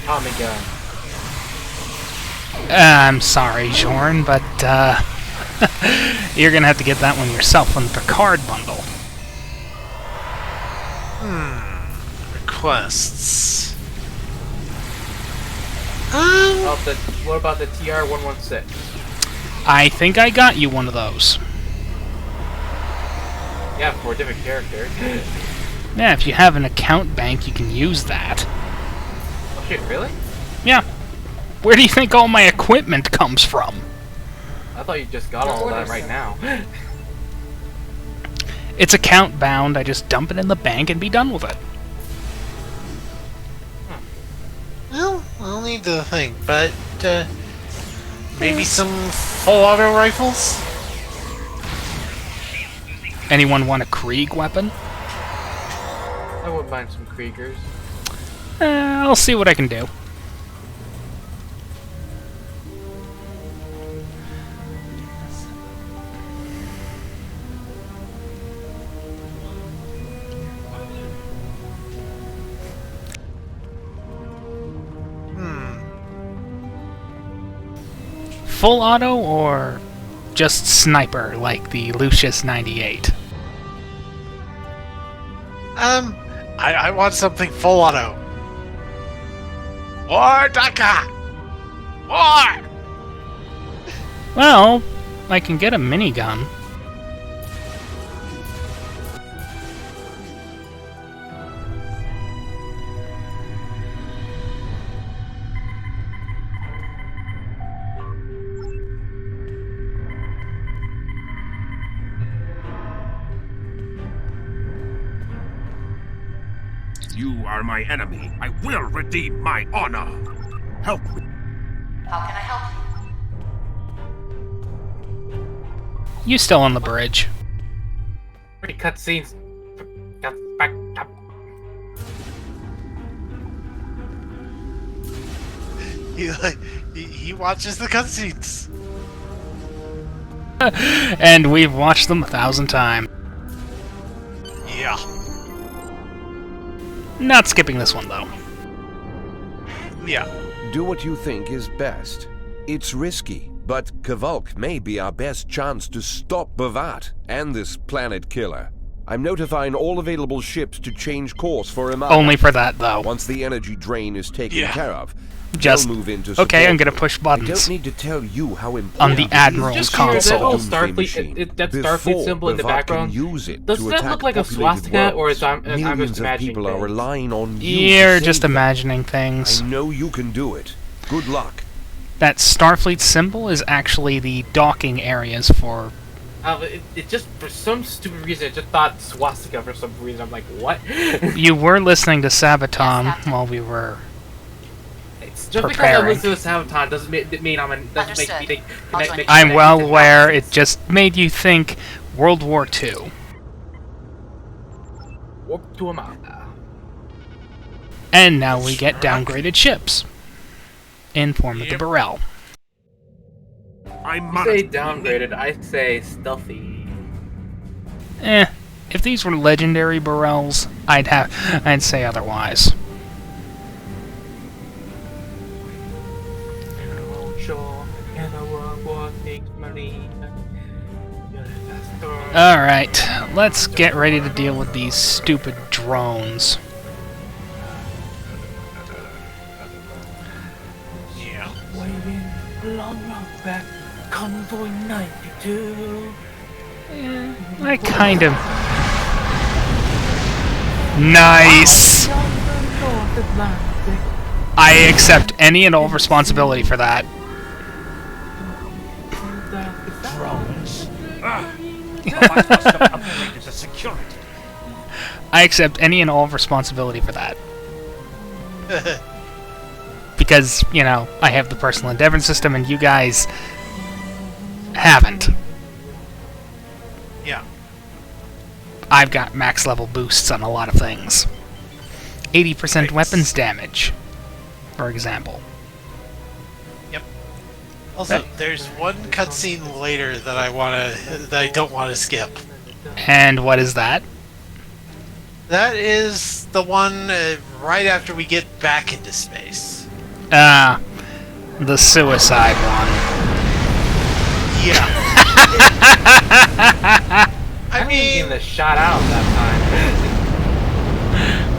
Tommy gun. I'm sorry, Jorn, but you're gonna have to get that one yourself on the Picard bundle. Requests. What about the TR-116? I think I got you one of those. Yeah, for a different character. Yeah, if you have an account bank, you can use that. Oh shit, really? Yeah. Where do you think all my equipment comes from? I thought you just got all that right now. It's account bound, I just dump it in the bank and be done with it. Well, I'll need to think, but maybe some full auto rifles? Anyone want a Krieg weapon? I wouldn't mind some Kriegers. I'll see what I can do. Full auto or just sniper like the Lucius 98? I want something full auto. War, Daka! War! Well, I can get a minigun. You are my enemy. I will redeem my honor. Help me. How can I help you? You still on the bridge. Pretty cutscenes. Back up. He watches the cutscenes. And we've watched them 1,000 times. Yeah. Not skipping this one, though. Yeah. Do what you think is best. It's risky, but Kvolk may be our best chance to stop Bavat and this planet killer. I'm notifying all available ships to change course for Imada. Only for that, though. Once the energy drain is taken care of, Just They'll move into okay. I'm support gonna push I buttons don't need to tell you how important on the it is Admiral's Just hear that console. little Starfleet, that Starfleet symbol in the before Bavard can background. use it Does to that attack look like a populated swastika, or is worlds. I'm just Millions of imagining people are things? relying on you You're to just save them. imagining things. I know you can do it. Good luck. That Starfleet symbol is actually the docking areas for. It just, for some stupid reason, I just thought swastika for some reason. I'm like, what? You were listening to Sabaton while we were. Just because I preparing. listen to Sabaton doesn't mean doesn't make me think. I'm well aware. It just made you think World War II. Warp to Amanda. And now we get downgraded ships in form of the Burrell. I say downgraded. I say stealthy. If these were legendary Burrells, I'd say otherwise. Alright, let's get ready to deal with these stupid drones. Yeah. Waiting long route back, convoy 92. I kind of... Nice! I accept any and all responsibility for that. I accept any and all responsibility for that. Because, you know, I have the personal endeavor system and you guys haven't. Yeah. I've got max level boosts on a lot of things. 80% weapons damage, for example. Yep. Also, there's one cutscene later that I don't want to skip. And what is that? That is the one right after we get back into space. The suicide one. Yeah. I mean, getting the shot out that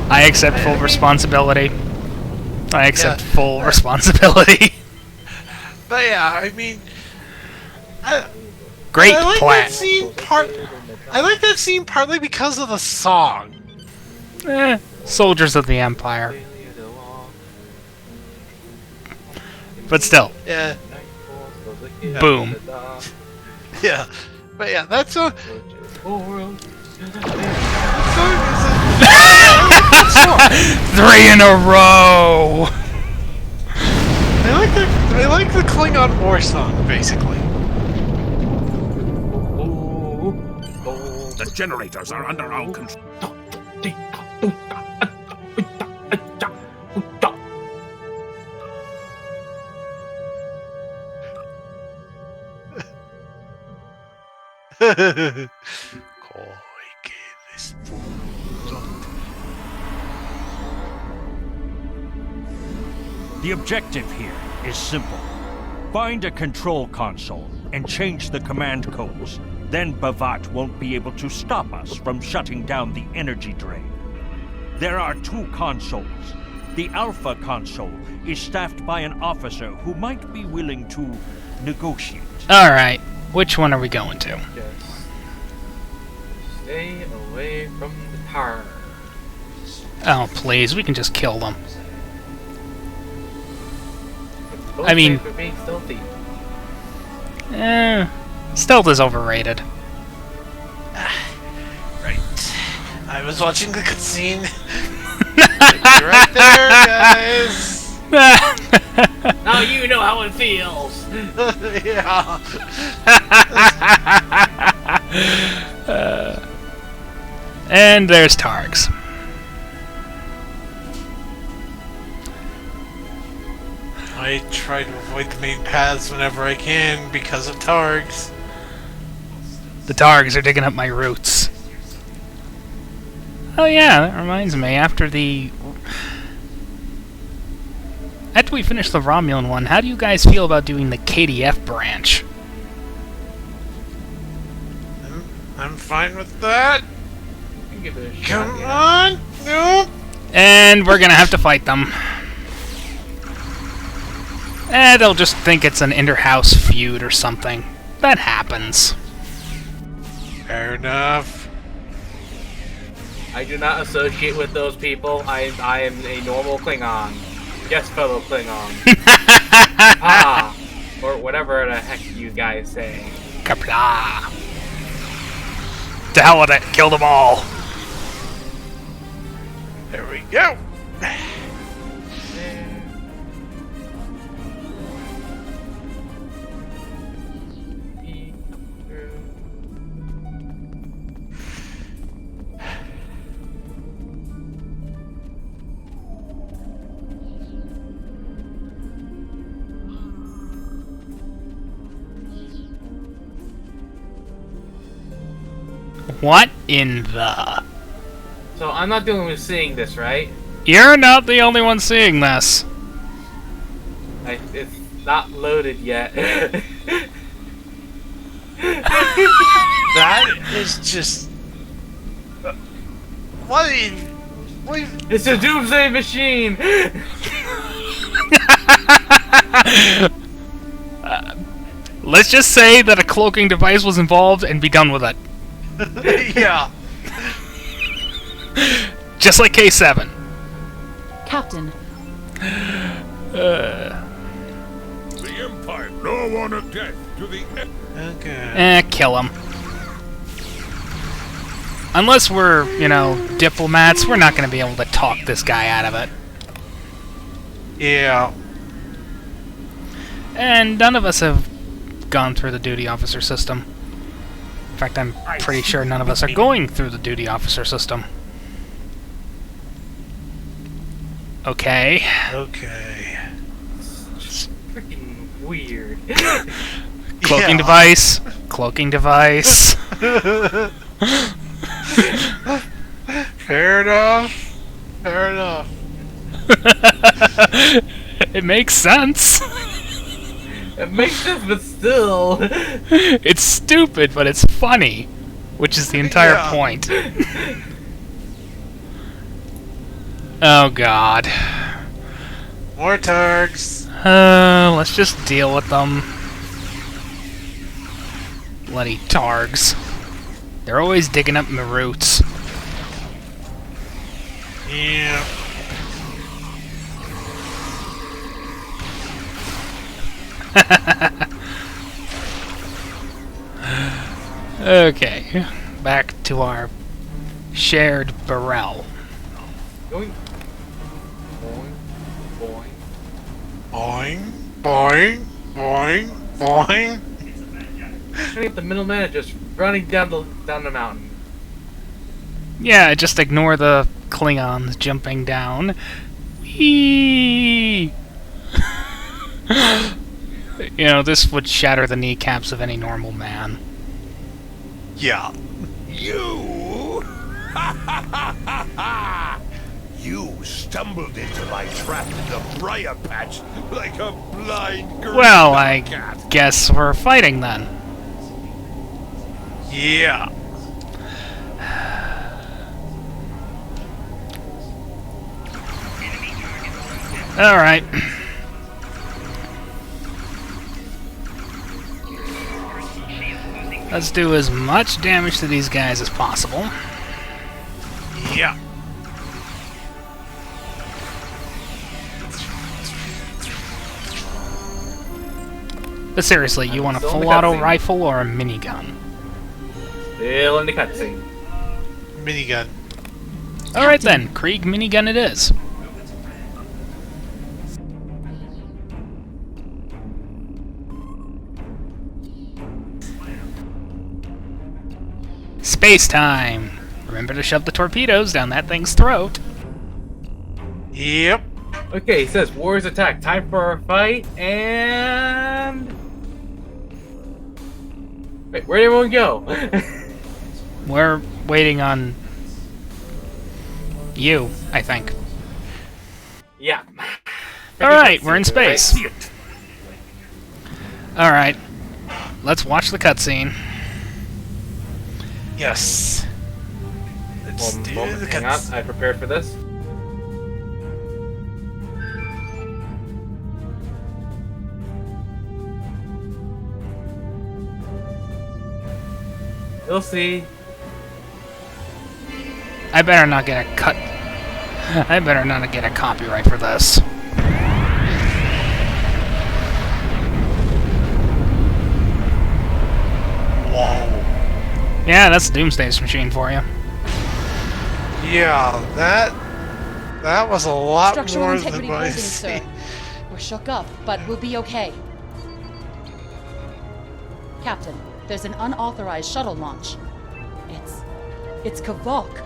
time. I accept full responsibility. I accept full responsibility. But yeah, I mean, great I like plan. That scene I like that scene partly because of the song. Soldiers of the Empire. But still. Yeah. Boom. Yeah. But yeah, that's a... Three in a row! I like the Klingon war song, basically. The generators are under our control. The objective here is simple. Find a control console and change the command codes. Then Bavard won't be able to stop us from shutting down the energy drain. There are two consoles. The Alpha console is staffed by an officer who might be willing to negotiate. Alright, which one are we going to? Stay away from the tar. Oh, please, we can just kill them. I mean... For being stealthy. Stealth is overrated. Right. I was watching the cutscene. Right there, guys. Now you know how it feels. Yeah. And there's Targs. I try to avoid the main paths whenever I can because of Targs. The Targs are digging up my roots. Oh yeah, that reminds me, after we finish the Romulan one, how do you guys feel about doing the KDF branch? I'm fine with that. Give it a shot, Come yeah. on! No! And we're gonna have to fight them. They'll just think it's an inter-house feud or something. That happens. Fair enough. I do not associate with those people. I am a normal Klingon. Yes, fellow Klingon. Ah, or whatever the heck you guys say. Kapla. To hell with it. Kill them all. There we go. What in the... So I'm not the only one seeing this, right? You're not the only one seeing this. It's not loaded yet. That is just... What in... It's a doomsday machine! Let's just say that a cloaking device was involved and be done with it. Yeah. Just like K7. Captain. The Empire. No one of death to the... Okay. Kill him. Unless we're, you know, diplomats, we're not going to be able to talk this guy out of it. Yeah. And none of us have gone through the duty officer system. In fact, I'm pretty sure none of us are going through the duty officer system. Okay. Okay. It's freaking weird. Cloaking device. Cloaking device. Fair enough. Fair enough. It makes sense. It makes sense, but still. It's stupid, but it's funny, which is the entire point. Oh god. More targs. Let's just deal with them. Bloody targs. They're always digging up my roots. Yeah. Okay, back to our shared barrel. Going. Boing. Boing. Boing. Boing. Boing. Gonna get the middleman just running down the mountain. Yeah, just ignore the Klingons jumping down. Whee! You know, this would shatter the kneecaps of any normal man. Yeah. You? Ha ha ha ha ha! You stumbled into my trap in the briar patch like a blind girl. Well, I guess we're fighting then. Yeah. Alright. Let's do as much damage to these guys as possible. Yeah. But seriously, you want a Still in the full auto cutscene. rifle or a minigun? Still in the cutscene. Minigun. Alright then, Krieg minigun it is. Space time! Remember to shove the torpedoes down that thing's throat. Yep. Okay, he says warriors attack. Time for a fight, and wait, where'd everyone go? We're waiting on you, I think. Yeah. Alright, we're in space. Alright, let's watch the cutscene. Yes. Let's One do moment, the hang on. cuts. I prepared for this. You'll see. I better not get a cut. I better not get a copyright for this. Whoa. Yeah, that's Doomsday's machine for you. Yeah, that was a lot Structural more integrity than I holding, sir. We're shook up, but we'll be okay. Captain, there's an unauthorized shuttle launch. It's Kavok.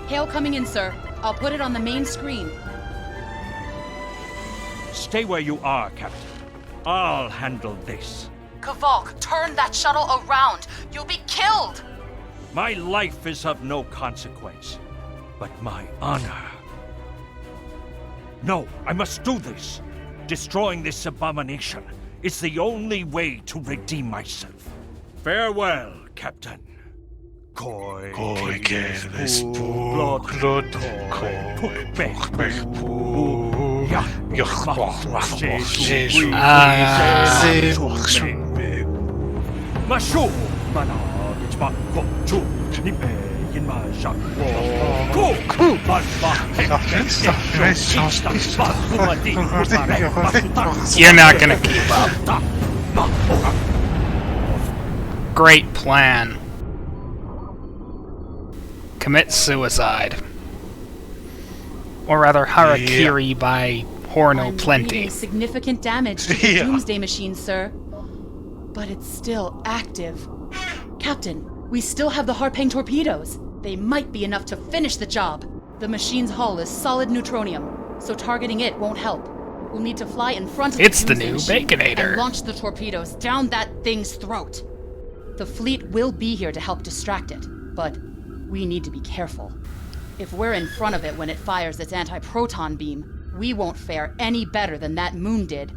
Hail coming in, sir. I'll put it on the main screen. Stay where you are, Captain. I'll handle this. Kavok, turn that shuttle around. You'll be killed. My life is of no consequence, but my honor. No, I must do this. Destroying this abomination is the only way to redeem myself. Farewell, Captain. Koi keles blood Mashu mana gitma chu nipe yinma jak You're not gonna keep up. Great plan. Commit suicide. Or rather, harakiri by Horno Plenty. Reading significant damage to the Doomsday machine, sir. But it's still active. Captain, we still have the Harpang torpedoes. They might be enough to finish the job. The machine's hull is solid neutronium, so targeting it won't help. We'll need to fly in front of It's the the Doomsday new machine Baconator. and launch the torpedoes down that thing's throat. The fleet will be here to help distract it, but we need to be careful. If we're in front of it when it fires its anti-proton beam, we won't fare any better than that moon did.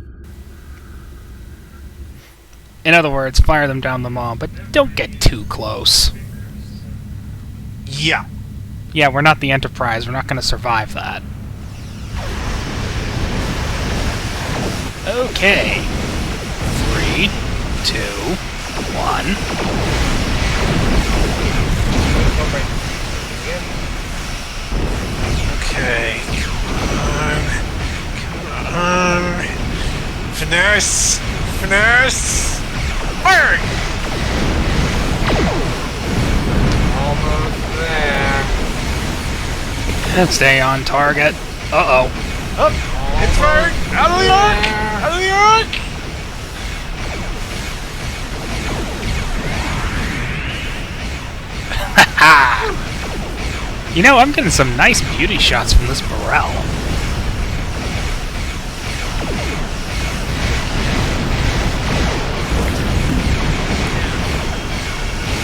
In other words, fire them down the mall, but don't get too close. Yeah. Yeah, we're not the Enterprise. We're not going to survive that. Okay. 3, 2, 1. Okay. Come on. Finesse. Finesse. Fire! Almost there. Stay on target. Uh-oh. Oh, it's fired! Out of the arc! Out of the arc! You know, I'm getting some nice beauty shots from this Burrell.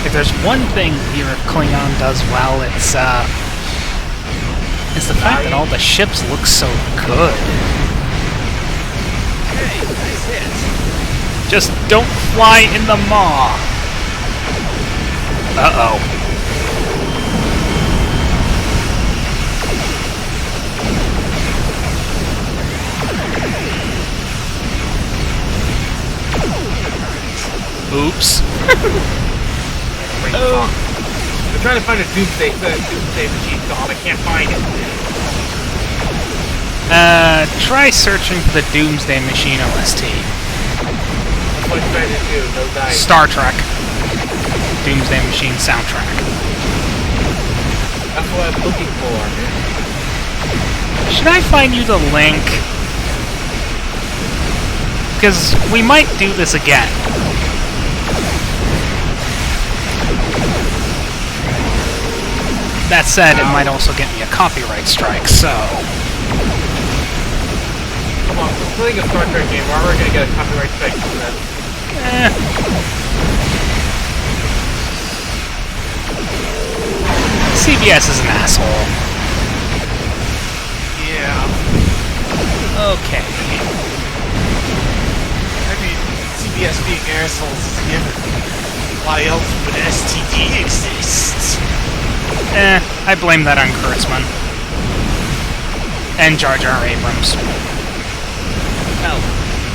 If there's one thing your Klingon does well, it's the fact that all the ships look so good. Hey, nice hit. Just don't fly in the maw. Uh-oh. Oops. Oh. I'm trying to find a Doomsday machine gone. I can't find it. Try searching for the Doomsday Machine OST. That's what I'm trying to do. No dice. Star Trek. Doomsday Machine soundtrack. That's what I'm looking for. Should I find you the link? Because we might do this again. That said, it might also get me a copyright strike, so... Come on, we're playing a Star Trek game. We're already gonna get a copyright strike from that. CBS is an asshole. Yeah. Okay. I mean, CBS being assholes is given. Why else would STD exist? I blame that on Kurtzman. And Jar Jar Abrams. Well,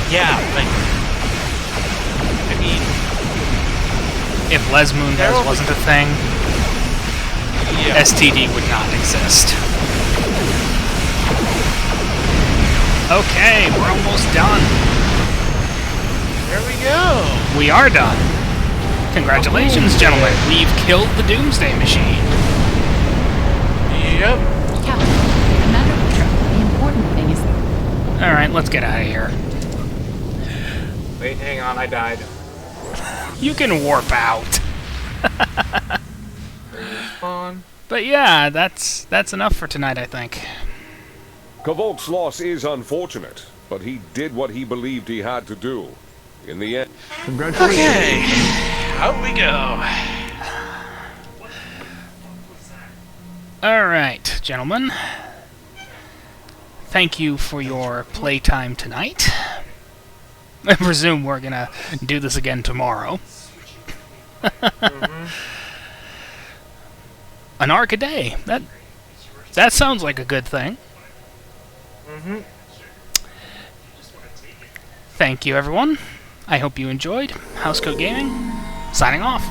yeah, but... I mean... If Les Moonves wasn't a thing, STD would not exist. Okay, we're almost done. There we go. We are done. Congratulations, gentlemen. We've killed the Doomsday Machine. Yep. Captain, the important thing is... Alright, let's get out of here. Wait, hang on, I died. You can warp out. On. But yeah, that's enough for tonight, I think. Kvolk's loss is unfortunate, but he did what he believed he had to do. In the end... Congratulations. Okay, out we go. Alright, gentlemen. Thank you for your playtime tonight. I presume we're gonna do this again tomorrow. An arc a day. That sounds like a good thing. Thank you, everyone. I hope you enjoyed. Housecoat Gaming, signing off.